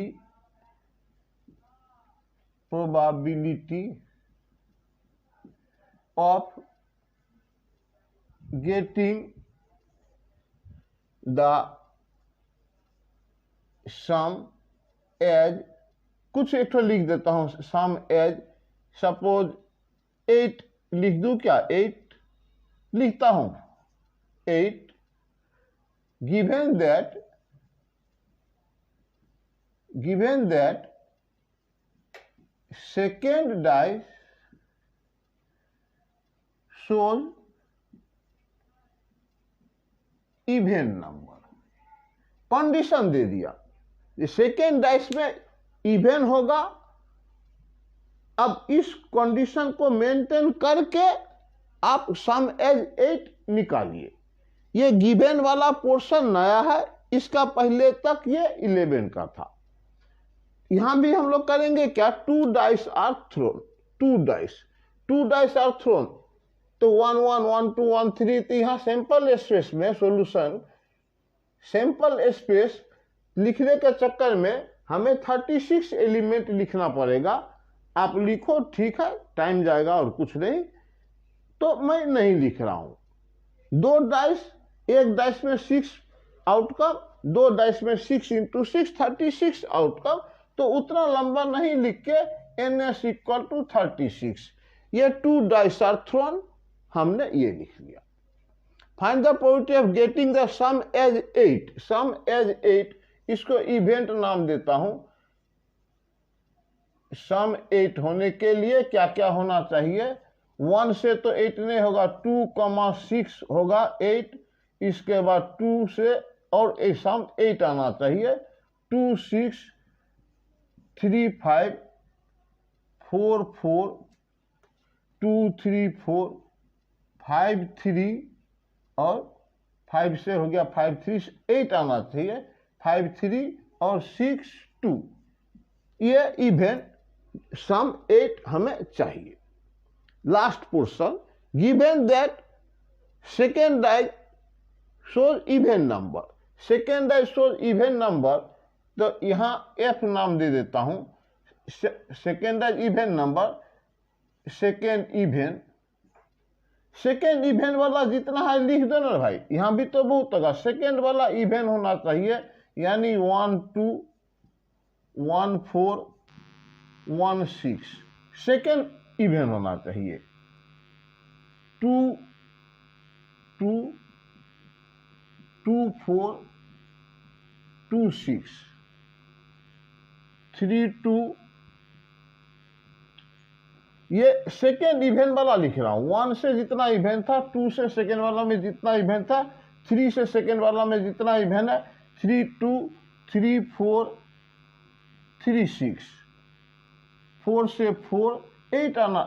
of getting the sum as, कुछ एक तो लिख देता हूं, sum as सपोज 8 लिख दूं क्या, 8 लिखता हूं, 8 given that second dice shows even number. Condition दे दिया, सेकेंड डाइस में इवन होगा। अब इस कंडीशन को मेंटेन करके आप सम एज 8 निकालिए। ये गिवन वाला पोर्शन नया है, इसका पहले तक ये 11 का था। यहां भी हम लोग करेंगे क्या, 2 dice are thrown, 2 dice are thrown, तो 1 1 1 2 1 3। तो यहां सैंपल स्पेस में सॉल्यूशन, सैंपल स्पेस लिखने के चक्कर में हमें 36 एलिमेंट लिखना पड़ेगा। आप लिखो, ठीक है, टाइम जाएगा और कुछ नहीं, तो मैं नहीं लिख रहा हूं। 2 डाइस, एक डाइस में 6 आउटकम, 2 डाइस में 6 × 6 36 आउटकम। तो उतना लंबा नहीं लिख के NS = 36, ये 2 डाइस आर थ्रोन, हमने ये लिख लिया। Find the probability of getting the sum as 8, sum as 8, इसको इवेंट नाम देता हूं। सम 8 होने के लिए क्या क्या होना चाहिए, 1 से तो 8 नहीं होगा, 2,6 होगा 8, इसके बाद 2 से और सम 8 आना चाहिए, 2 6 3 5 4 4 2 3 4 5 3 और 5 से हो गया 5 3 8 आना चाहिए, 5 3 और 6 2। ये इवेंट सम 8 हमें चाहिए। Last portion, given that second dice shows even number, second dice shows even number, तो यहां F नाम दे देता हूं, second dice even number, second event वाला जितना है लिख दो ना भाई, यहां भी तो बहुत होगा। सेकेंड वाला इवेंट होना चाहिए, यानी 1 2 1 4 1 6, सेकेंड इवेंट होना चाहिए। 2 2 2 4 2 6 3 2, ये सेकेंड इवेन वाला लिख रहा हूं। 1 से जितना इवेन था, 2 से सेकेंड वाला में जितना इवेन था, 3 से सेकेंड वाला में जितना इवेन है, 3 2 3 4 3 6, 4 से 4 8 आना,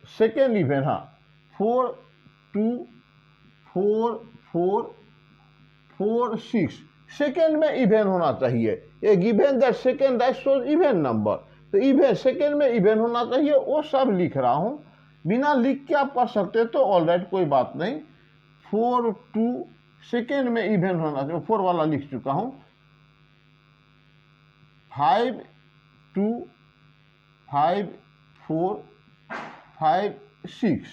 सेकेंड इवेन, हाँ 4 2 4 4 4 6, सेकेंड में इवेन होना चाहिए। ये given that second that shows even number, तो इवेन सेकेंड में इवेन होना चाहिए, वो सब लिख रहा हूं। बिना लिख के आप पढ़ सकते तो ऑलराइट, कोई बात नहीं। 4 2 सेकेंड में इवेन होना चाहिए, 4 वाला लिख चुका हूं। 5 2 5 4 5 6,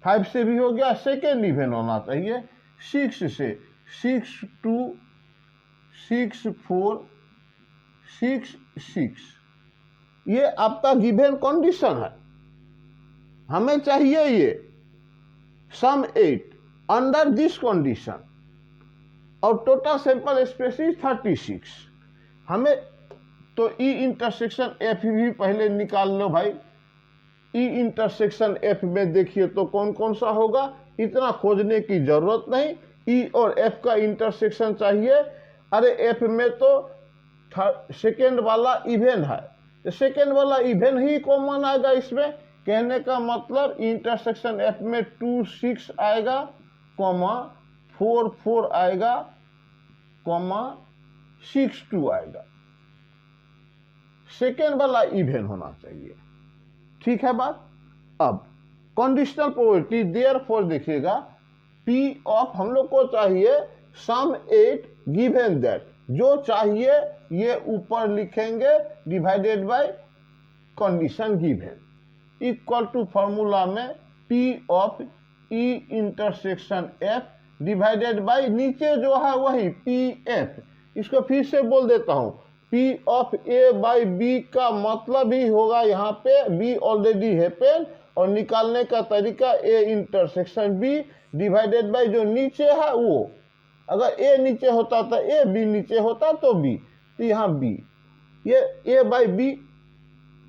5 से भी हो गया, सेकेंड इवेन होना चाहिए। 6 से 6 2 6 4 6 6, ये आपका गिवन कंडीशन है। हमें चाहिए ये सम 8 अंडर दिस कंडीशन, और टोटल सैंपल स्पेस 36। हमें तो ई इंटरसेक्शन एफ भी पहले निकाल लो भाई। ई इंटरसेक्शन एफ में देखिए तो कौन कौन सा होगा, इतना खोजने की जरूरत नहीं। ई और एफ का इंटरसेक्शन चाहिए। अरे एफ में तो सेकेंड वाला इवेन है, तो सेकेंड वाला इवेन ही कॉमन आएगा इसमें। कहने का मतलब इंटरसेक्शन एफ में 2 6 आएगा, कॉमा 4 4 आएगा, कॉमा 6 2 आएगा। सेकेंड वाला इवेन होना चाहिए, ठीक है बात। अब कंडीशनल प्रोबेबिलिटी, देयरफॉर देखिएगा, पी ऑफ हम लोग को चाहिए सम 8 गिवन दैट, जो चाहिए ये ऊपर लिखेंगे divided by condition given, equal to formula में P of E intersection F divided by नीचे जो है वही पी एफ। इसको फिर से बोल देता हूं, P of A by B का मतलब ही होगा यहाँ पे बी ऑलरेडी हैपेन, और निकालने का तरीका A intersection B divided by जो नीचे है वो। अगर ए नीचे होता तो ए, बी नीचे होता तो बी, तो यहाँ बी। ये ए बाई बी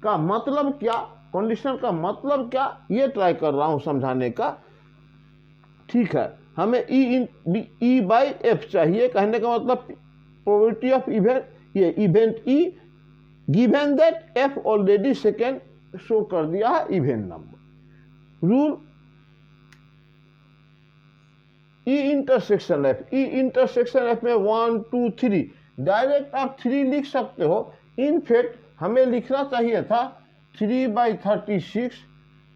का मतलब क्या, कंडीशन का मतलब क्या, ये ट्राई कर रहा हूं समझाने का, ठीक है। हमें ई बाई एफ चाहिए, कहने का मतलब प्रोबेबिलिटी ऑफ इवेंट, ये event E given that F already second show कर दिया है इवेंट नंबर। रूल ई इंटरसेक्शन एफ, ई इंटरसेक्शन एफ में 1 2 3 डायरेक्ट आप 3 लिख सकते हो। इनफैक्ट हमें लिखना चाहिए था 3/36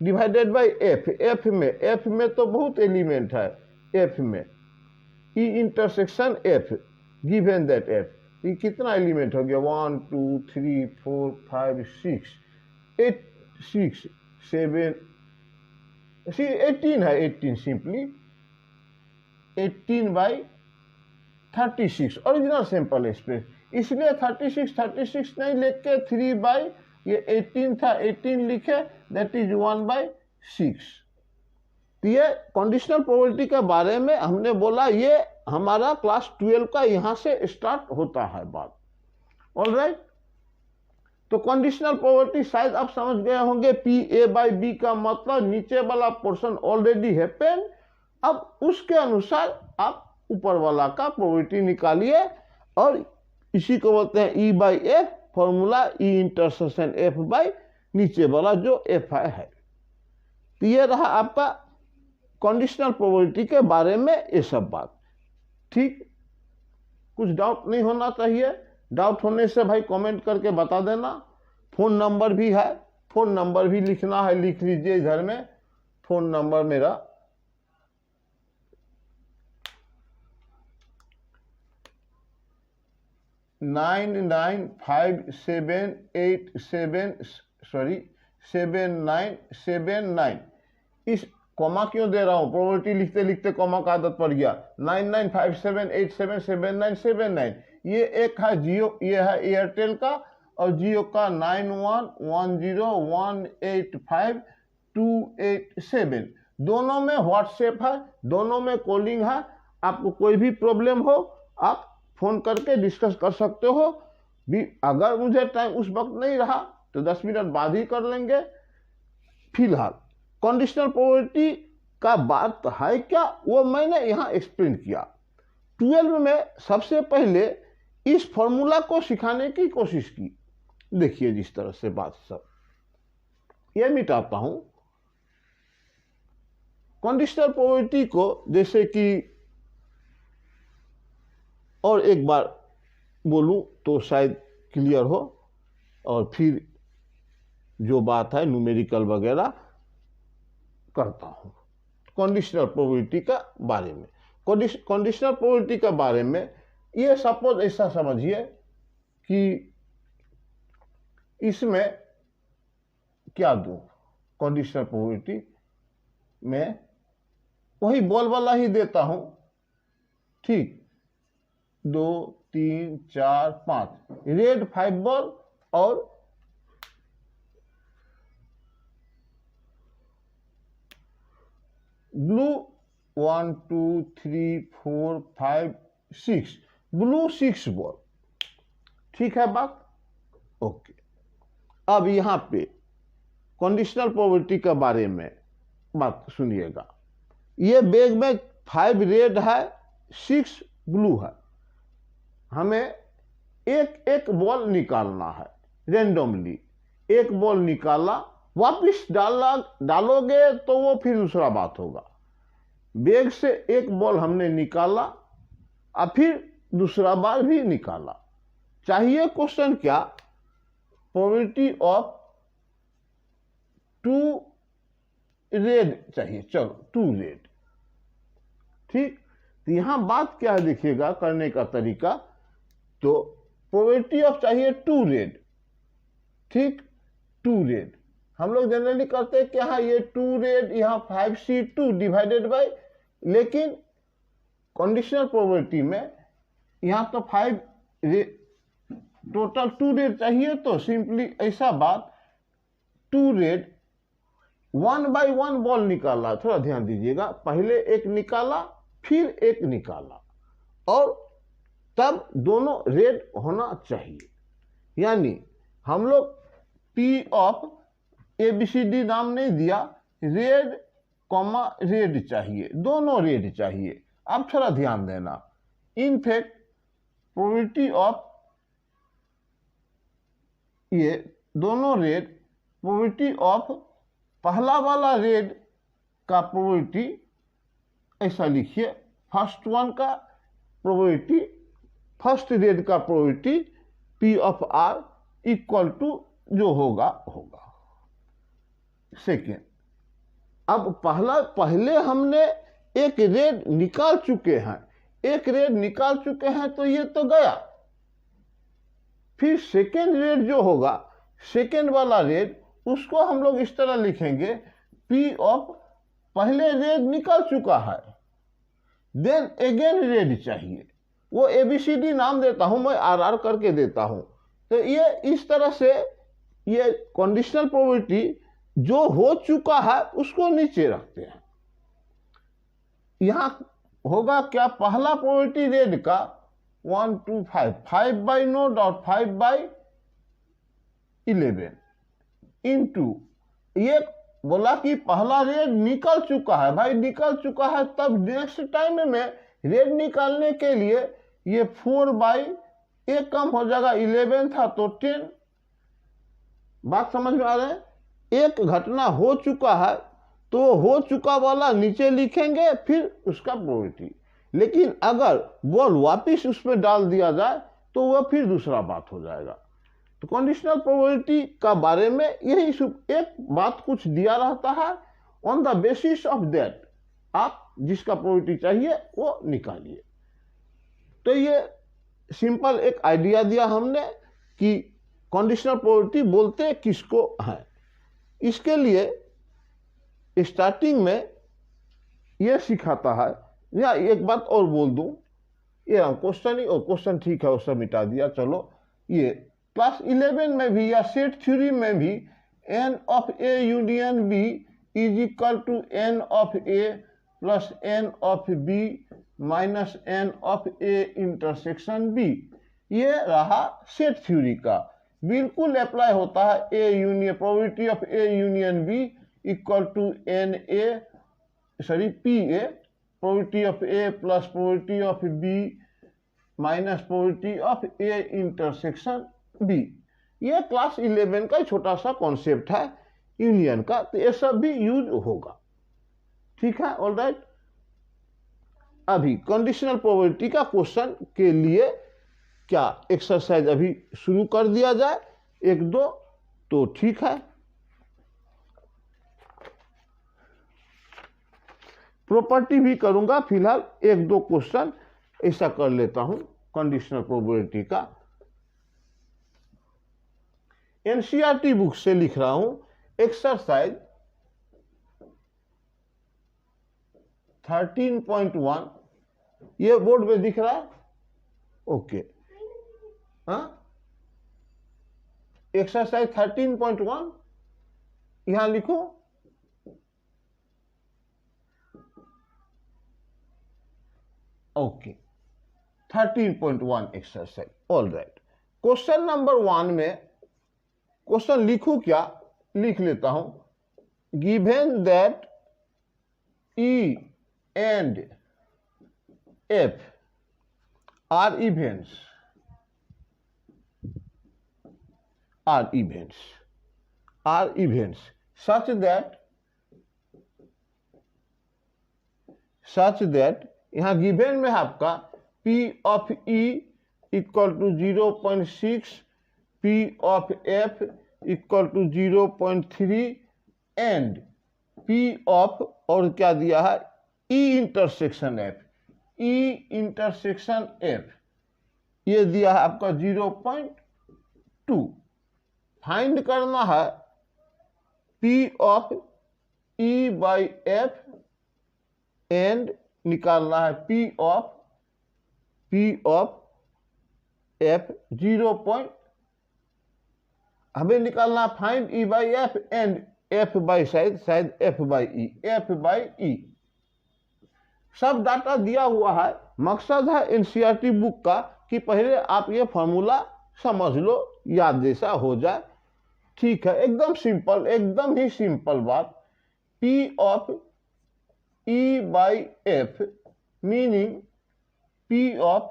डिवाइडेड बाय एफ। एफ में तो बहुत एलिमेंट है, एफ में ई intersection F given that F, ये कितना एलिमेंट हो गया, 1 2 3 4 5 6 8 6 7 18 है, 18 सिंपली 18/36 ओरिजिनल सैंपल स्पेस, इसलिए 36 नहीं लिख के 3 बाई ये 18 था 18 लिखे, दैट इज 1/6। तो ये कंडीशनल प्रोबेबिलिटी के बारे में हमने बोला, ये हमारा क्लास 12 का यहां से स्टार्ट होता है बात। ऑलराइट, तो कंडीशनल प्रोबेबिलिटी शायद आप समझ गए होंगे, पी ए बाई बी का मतलब नीचे वाला पोर्शन ऑलरेडी हैपेन। अब उसके अनुसार आप ऊपर वाला का प्रोबेबिलिटी निकालिए, और इसी को बोलते हैं E by F, formula E intersection F by नीचे वाला जो एफ है। तो ये रहा आपका कंडीशनल प्रोबेबिलिटी के बारे में ये सब बात, ठीक। कुछ डाउट नहीं होना चाहिए, डाउट होने से भाई कमेंट करके बता देना। फोन नंबर भी है, फोन नंबर भी लिखना है, लिख लीजिए इधर में। फोन नंबर मेरा 7979। इस कॉमा क्यों दे रहा हूं, प्रोबेबिलिटी लिखते लिखते कॉमा का आदत पड़ गया। 9957877979, ये एक है जियो, ये है एयरटेल का, और जियो का 91101851 287। दोनों में व्हाट्सएप है, दोनों में कॉलिंग है। आपको कोई भी प्रॉब्लम हो आप फ़ोन करके डिस्कस कर सकते हो भी। अगर मुझे टाइम उस वक्त नहीं रहा तो 10 मिनट बाद ही कर लेंगे। फिलहाल कंडीशनल प्रोबेबिलिटी का बात है क्या, वो मैंने यहाँ एक्सप्लेन किया। 12 में सबसे पहले इस फॉर्मूला को सिखाने की कोशिश की। देखिए जिस तरह से बात सब, ये मिटाता हूं। कंडीशनल प्रोबेबिलिटी को जैसे कि और एक बार बोलूं तो शायद क्लियर हो, और फिर जो बात है न्यूमेरिकल वगैरह करता हूं। कंडीशनल प्रोबेबिलिटी का बारे में, कंडीशनल प्रोबेबिलिटी के बारे में ये सपोज ऐसा समझिए कि इसमें क्या दूं, कंडीशनल प्रोबेबिलिटी में वही बॉल वाला ही देता हूं। ठीक, 2 3 4 5, रेड 5 बॉल और ब्लू 1 2 3 4 5 6, ब्लू 6 बॉल। ठीक है बात, ओके। अब यहां पे कंडीशनल प्रोबेबिलिटी के बारे में बात सुनिएगा। ये बैग में 5 रेड है, 6 ब्लू है। हमें एक एक बॉल निकालना है रेंडमली। एक बॉल निकाला, वापिस डालोगे तो वो फिर दूसरा बात होगा। बैग से एक बॉल हमने निकाला और फिर दूसरा बार भी निकाला। चाहिए क्वेश्चन क्या, प्रोबेबिलिटी ऑफ 2 रेड चाहिए। चलो 2 रेड, ठीक। तो यहां बात क्या है देखिएगा करने का तरीका। तो प्रोबेबिलिटी ऑफ चाहिए 2 रेड, ठीक। 2 रेड हम लोग जनरली करते हैं कि हाँ ये 2 रेड, यहाँ 5C2 डिवाइडेड बाय, लेकिन कंडीशनल प्रोबेबिलिटी में यहाँ तो 5 रेड, टोटल 2 रेड चाहिए। तो सिंपली ऐसा बात, 2 रेड 1 बाय 1 बॉल निकाला। थोड़ा ध्यान दीजिएगा, पहले एक निकाला फिर एक निकाला और तब दोनों रेड होना चाहिए। यानी हम लोग पी ऑफ ABCD नाम नहीं दिया, रेड कॉमा रेड चाहिए, दोनों रेड चाहिए। अब थोड़ा ध्यान देना, इनफैक्ट प्रोबेबिलिटी ऑफ ये दोनों रेड, प्रोबेबिलिटी ऑफ पहला वाला रेड का प्रोबेबिलिटी ऐसा लिखिए, फर्स्ट वन का प्रोबेबिलिटी, फर्स्ट रेड का probability P of R equal to जो होगा होगा। सेकेंड, अब पहले हमने एक रेड निकाल चुके हैं, एक रेड निकाल चुके हैं तो ये तो गया। फिर सेकेंड रेड जो होगा, सेकेंड वाला रेड, उसको हम लोग इस तरह लिखेंगे, P ऑफ पहले रेड निकल चुका है, देन अगेन रेड चाहिए। वो ABCD नाम देता हूं मैं, RR करके देता हूं। तो ये इस तरह से ये कंडीशनल प्रोबेबिलिटी जो हो चुका है उसको नीचे रखते हैं। यहां होगा क्या, पहला प्रोबेबिलिटी रेड का 1 2 5, 5 बाई नोट और 5 बाई 11 इंटू, ये बोला कि पहला रेड निकल चुका है, भाई निकल चुका है। तब नेक्स्ट टाइम में रेड निकालने के लिए ये 4 बाई, एक कम हो जाएगा, 11 था तो 10। बात समझ में आ रहा है? एक घटना हो चुका है तो हो चुका वाला नीचे लिखेंगे, फिर उसका प्रोबेबिलिटी। लेकिन अगर बॉल वापिस उसमें डाल दिया जाए तो वह फिर दूसरा बात हो जाएगा। तो कंडीशनल प्रोबेबिलिटी का बारे में यही एक बात कुछ दिया रहता है, on the basis of that आप जिसका प्रोबेबिलिटी चाहिए वो निकालिए। तो ये सिंपल एक आइडिया दिया हमने कि कंडीशनल प्रोबेबिलिटी बोलते किसको है। इसके लिए स्टार्टिंग में ये सिखाता है, या एक बात और बोल दूं, ये क्वेश्चन ही, और क्वेश्चन ठीक है वो सब मिटा दिया। चलो, ये क्लास 11 में भी या सेट थ्योरी में भी N of A union B is equal to N of A plus N of B minus N of A intersection B. ये रहा सेट थ्योरी का, बिल्कुल अप्लाई होता है A union, probability of A union B equal to N A sorry P A, probability of A plus probability of B minus probability of A intersection B. ये class 11 का छोटा सा concept है union का, तो ये सब भी यूज होगा। ठीक है, ऑल राइट। अभी कंडीशनल प्रोबेबिलिटी का क्वेश्चन के लिए क्या एक्सरसाइज अभी शुरू कर दिया जाए, एक दो, तो ठीक है। प्रॉपर्टी भी करूंगा, फिलहाल एक दो क्वेश्चन ऐसा कर लेता हूं कंडीशनल प्रोबेबिलिटी का। एनसीईआरटी बुक से लिख रहा हूं, एक्सरसाइज 13.1, ये बोर्ड में दिख रहा है, ओके। हाँ, एक्सरसाइज 13.1 यहां लिखो, okay. 13.1 exercise, all right. Question number 1 में क्वेश्चन लिखूं क्या, लिख लेता हूं। Given that E and F are events such that यहां गिवन में आपका P of E equal to 0.6, P of F equal to 0.3 एंड P ऑफ और क्या दिया है E इंटरसेक्शन F, ये दिया है आपका 0.2। फाइंड करना है P of E by F and निकालना है P ऑफ F 0. हमें निकालना find E by F and F by शायद F बाई E। सब डाटा दिया हुआ है। मकसद है एनसीईआरटी बुक का कि पहले आप ये फॉर्मूला समझ लो, याद जैसा हो जाए। ठीक है, एकदम सिंपल, एकदम ही सिंपल बात। P of E by F meaning P of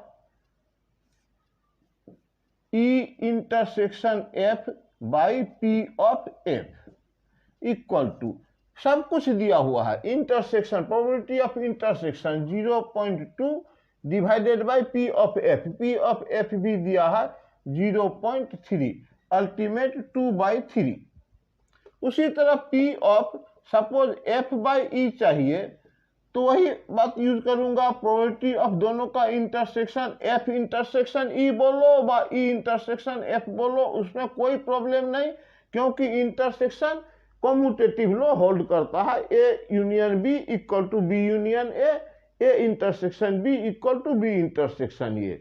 E intersection F by P of F equal to, सब कुछ दिया हुआ है। Intersection, probability of intersection 0.2 divided by P of F भी दिया है 0.3, अल्टीमेट 2/3। उसी तरह P of suppose F by E चाहिए, तो वही बात यूज करूंगा, प्रोबेबिलिटी ऑफ दोनों का इंटरसेक्शन, F इंटरसेक्शन E बोलो व E इंटरसेक्शन F बोलो, उसमें कोई प्रॉब्लम नहीं, क्योंकि इंटरसेक्शन कॉम्यूटेटिव लॉ होल्ड करता है। A union B equal to B union A intersection B equal to B intersection A,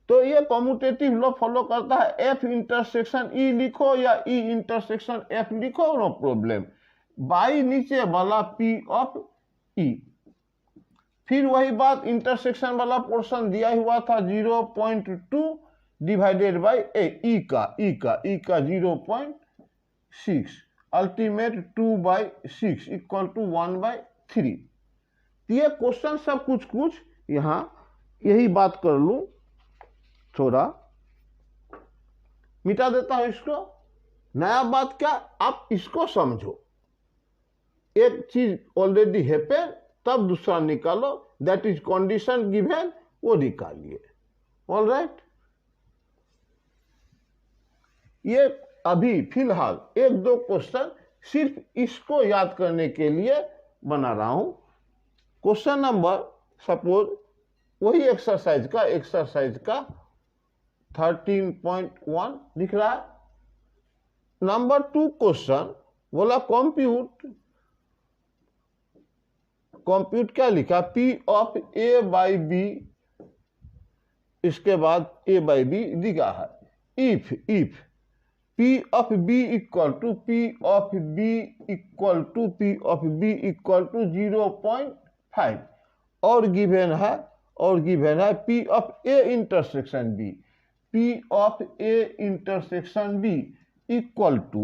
तो ये कॉम्यूटेटिव लॉ फॉलो करता है। एफ इंटरसेक्शन ई लिखो या ई इंटरसेक्शन एफ लिखो, नो प्रॉब्लम। बाई नीचे वाला पी ऑफ ई, फिर वही बात, इंटरसेक्शन वाला पोर्शन दिया हुआ था 0.2 डिवाइडेड बाई ई का 0.6, अल्टीमेट 2/6 इक्वल टू 1/3। ये क्वेश्चन सब कुछ यहां यही बात कर लूं, थोड़ा मिटा देता हूं इसको। नया बात क्या, आप इसको समझो, एक चीज ऑलरेडी हैपन, तब दूसरा निकालो, दैट इज कंडीशन गिवन, वो निकालिए। ऑल राइट, ये अभी फिलहाल एक दो क्वेश्चन सिर्फ इसको याद करने के लिए बना रहा हूं। क्वेश्चन नंबर सपोज वही एक्सरसाइज का 13.1 दिख रहा है। नंबर 2 क्वेश्चन बोला कंप्यूट क्या लिखा, P of A by B, इसके बाद A बाई बी दिखा है। If P of B equal to P of B equal to P of B equal to 0.5 और गिवन है P of A intersection B, P of A intersection B equal to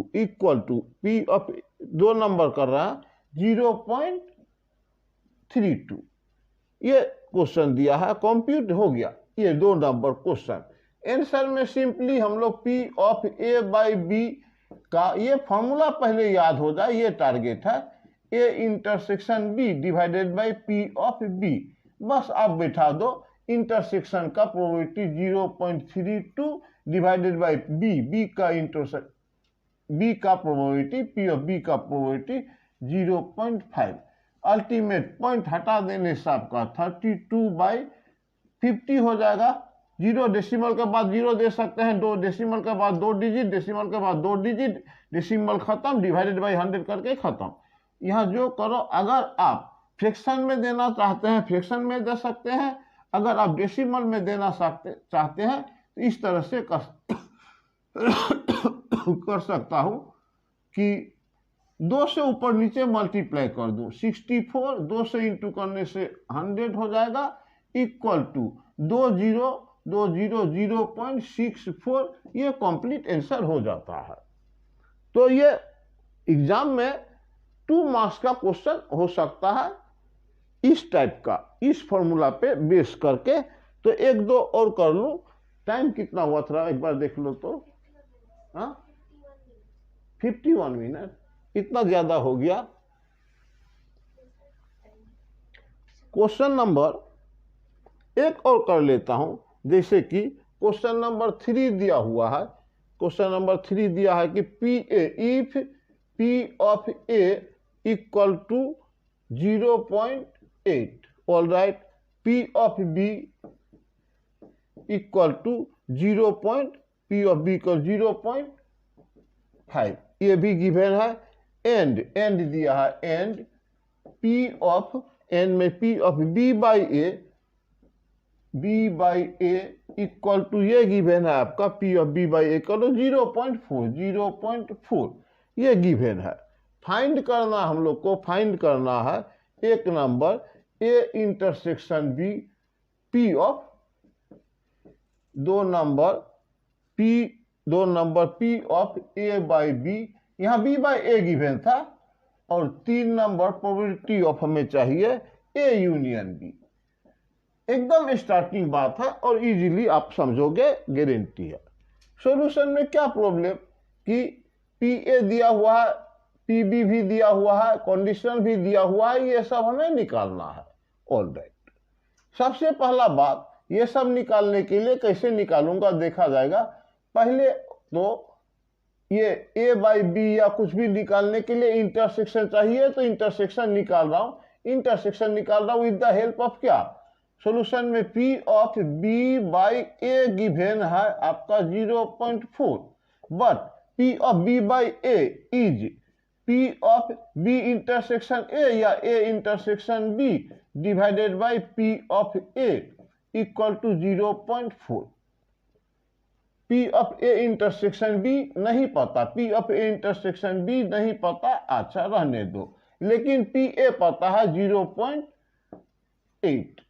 P of दो नंबर कर रहा है 0.32। ये question दिया है, कंप्यूट हो गया ये 2 नंबर क्वेश्चन। आंसर में सिंपली हम लोग P of A by B का ये फॉर्मूला पहले याद हो जाए, ये टारगेट है, A intersection B by by P of B। बस आप बैठा दो, इंटरसेक्शन का प्रोबेबिलिटी 0.32 डिवाइडेड बाई B का इंटरसेक्शन B का प्रोबेबिलिटी P ऑफ B का प्रोबेबिलिटी 0.5। अल्टीमेट पॉइंट हटा देने से आपका 32/50 हो जाएगा। 0 डेसिमल के बाद 0 दे सकते हैं, 2 डेसिमल के बाद 2 डिजिट, डेसिमल के बाद 2 डिजिट, डेसिमल खत्म, डिवाइडेड बाई 100 करके खत्म। यहाँ जो करो, अगर आप फ्रैक्शन में देना चाहते हैं फ्रैक्शन में दे सकते हैं, अगर आप डेसिमल में देना चाहते हैं तो इस तरह से कर सकता हूँ कि 2 से ऊपर नीचे मल्टीप्लाई कर दूं, 64 2 से इंटू करने से 100 हो जाएगा इक्वल टू 0.64। ये कंप्लीट आंसर हो जाता है। तो ये एग्जाम में 2 मार्क्स का क्वेश्चन हो सकता है इस टाइप का, इस फॉर्मूला पे बेस करके। तो 1-2 और कर लूं। टाइम कितना हुआ था एक बार देख लो तो, 51 मिनट, इतना ज्यादा हो गया। क्वेश्चन नंबर 1 और कर लेता हूं, जैसे कि क्वेश्चन नंबर 3 दिया हुआ है। क्वेश्चन नंबर 3 दिया है कि if P of A equal to 0.8, all right, P of B equal to 0.5, ये भी गिवन है। एंड दिया है, and P of B by A equal to, ये गिवन है आपका P of B by A equal to 0.4, ये given है। फाइंड करना, हम लोग को फाइंड करना है 1 number A intersection B, P of 2 number P of A by B, यहाँ B बाई A गिवन था, और 3 नंबर प्रोबेबिलिटी ऑफ हमें चाहिए A यूनियन B। एकदम स्टार्टिंग बात है और इजीली आप समझोगे, गारंटी है। सॉल्यूशन में क्या प्रॉब्लम कि PA दिया हुआ है, PB भी दिया हुआ है, कंडीशन भी दिया हुआ है, ये सब हमें निकालना है। ऑल राइट, सबसे पहला बात, ये सब निकालने के लिए कैसे निकालूंगा देखा जाएगा। पहले तो ये A बाई B या कुछ भी निकालने के लिए इंटरसेक्शन चाहिए, तो इंटरसेक्शन निकाल रहा हूं विद द हेल्प ऑफ क्या, सॉल्यूशन में P of B by A given है आपका 0.4, but P of B by A is P of B intersection A या A intersection B by by P of A equal to 0.4। P of A intersection B नहीं पता, P of A intersection B नहीं पता, अच्छा रहने दो, लेकिन PA पता है 0.8,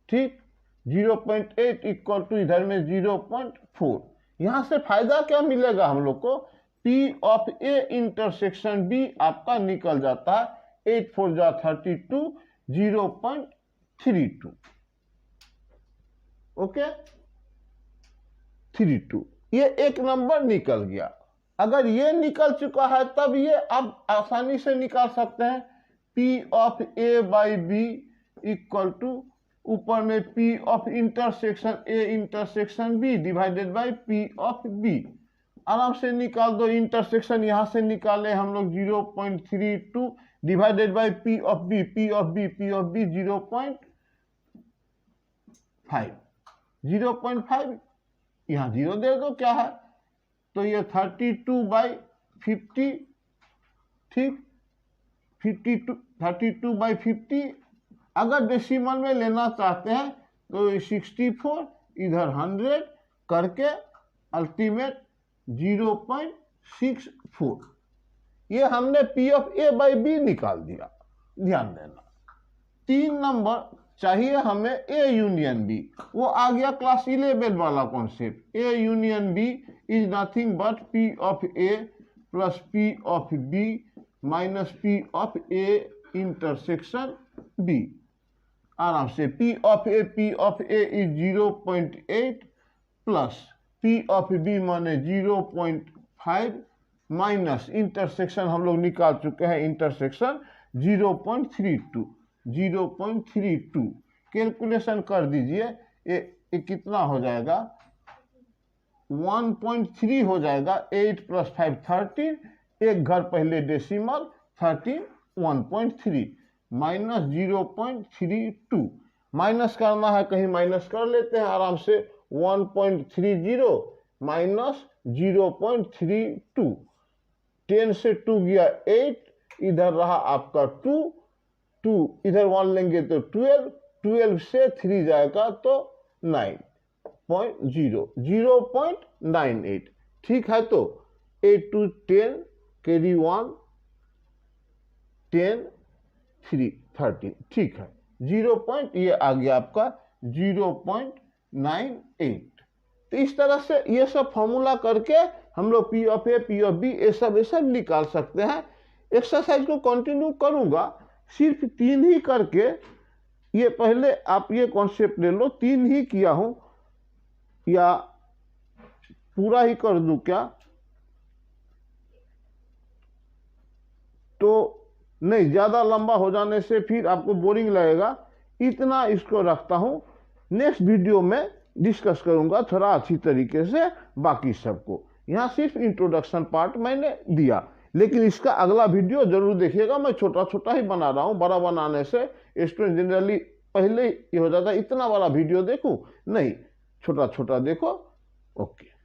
ठीक, 0.8 इक्वल टू इधर में 0.4। यहां से फायदा क्या मिलेगा हम लोग को, P of A intersection B आपका निकल जाता है 8 4 जा 32, 0.32, ओके, 32, ये 1 नंबर निकल गया। अगर ये निकल चुका है तब ये आप आसानी से निकाल सकते हैं, P of A by B equal to ऊपर में P of intersection A intersection B by by P of B। आराम से निकाल दो, इंटरसेक्शन यहां से निकाले हम लोग 0.32 divided by P of B 0.5 यहाँ 0 दे दो, क्या है, तो ये 32/50, ठीक, 32/50। अगर डेसिमल में लेना चाहते हैं तो 64 इधर 100 करके अल्टीमेट 0.64। ये हमने P of A by B निकाल दिया। ध्यान देना 3 नंबर चाहिए हमें A यूनियन B, वो आ गया क्लास 11 वाला concept. A union B is nothing but P of A plus P of B minus P of A intersection B। आराम से P of A is 0.8 plus P of B माने 0.5 minus intersection हम लोग निकाल चुके हैं, intersection 0.32 calculation कर दीजिए। ये कितना हो जाएगा 1.3 हो जाएगा। 8 + 5 13, एक घर पहले डेसिमल 13 1.3 माइनस 0.32 माइनस करना है, कहीं माइनस कर लेते हैं आराम से। 1.30 माइनस 0.32, 10 से 2 गया 8, इधर रहा आपका 2 इधर 1 लेंगे तो 12 से 3 जाएगा तो 0.98। ठीक है, तो 8 to 10 कैरी 1 10 3 13। ठीक है, 0. ये आ गया आपका 0.98। तो इस तरह से ये सब फॉर्मूला करके हम लोग P of A P of B ये सब निकाल सकते हैं। एक्सरसाइज को कंटिन्यू करूंगा, सिर्फ 3 ही करके। ये पहले आप ये कॉन्सेप्ट ले लो, 3 ही किया हूं या पूरा ही कर दूं क्या, तो नहीं, ज्यादा लंबा हो जाने से फिर आपको बोरिंग लगेगा। इतना इसको रखता हूं, नेक्स्ट वीडियो में डिस्कस करूंगा थोड़ा अच्छी तरीके से बाकी सबको। यहाँ सिर्फ इंट्रोडक्शन पार्ट मैंने दिया, लेकिन इसका अगला वीडियो जरूर देखिएगा। मैं छोटा छोटा ही बना रहा हूँ, बड़ा बनाने से स्टूडेंट जनरली पहले ये हो जाता है इतना बड़ा वीडियो देखूं, नहीं छोटा छोटा देखो। ओके।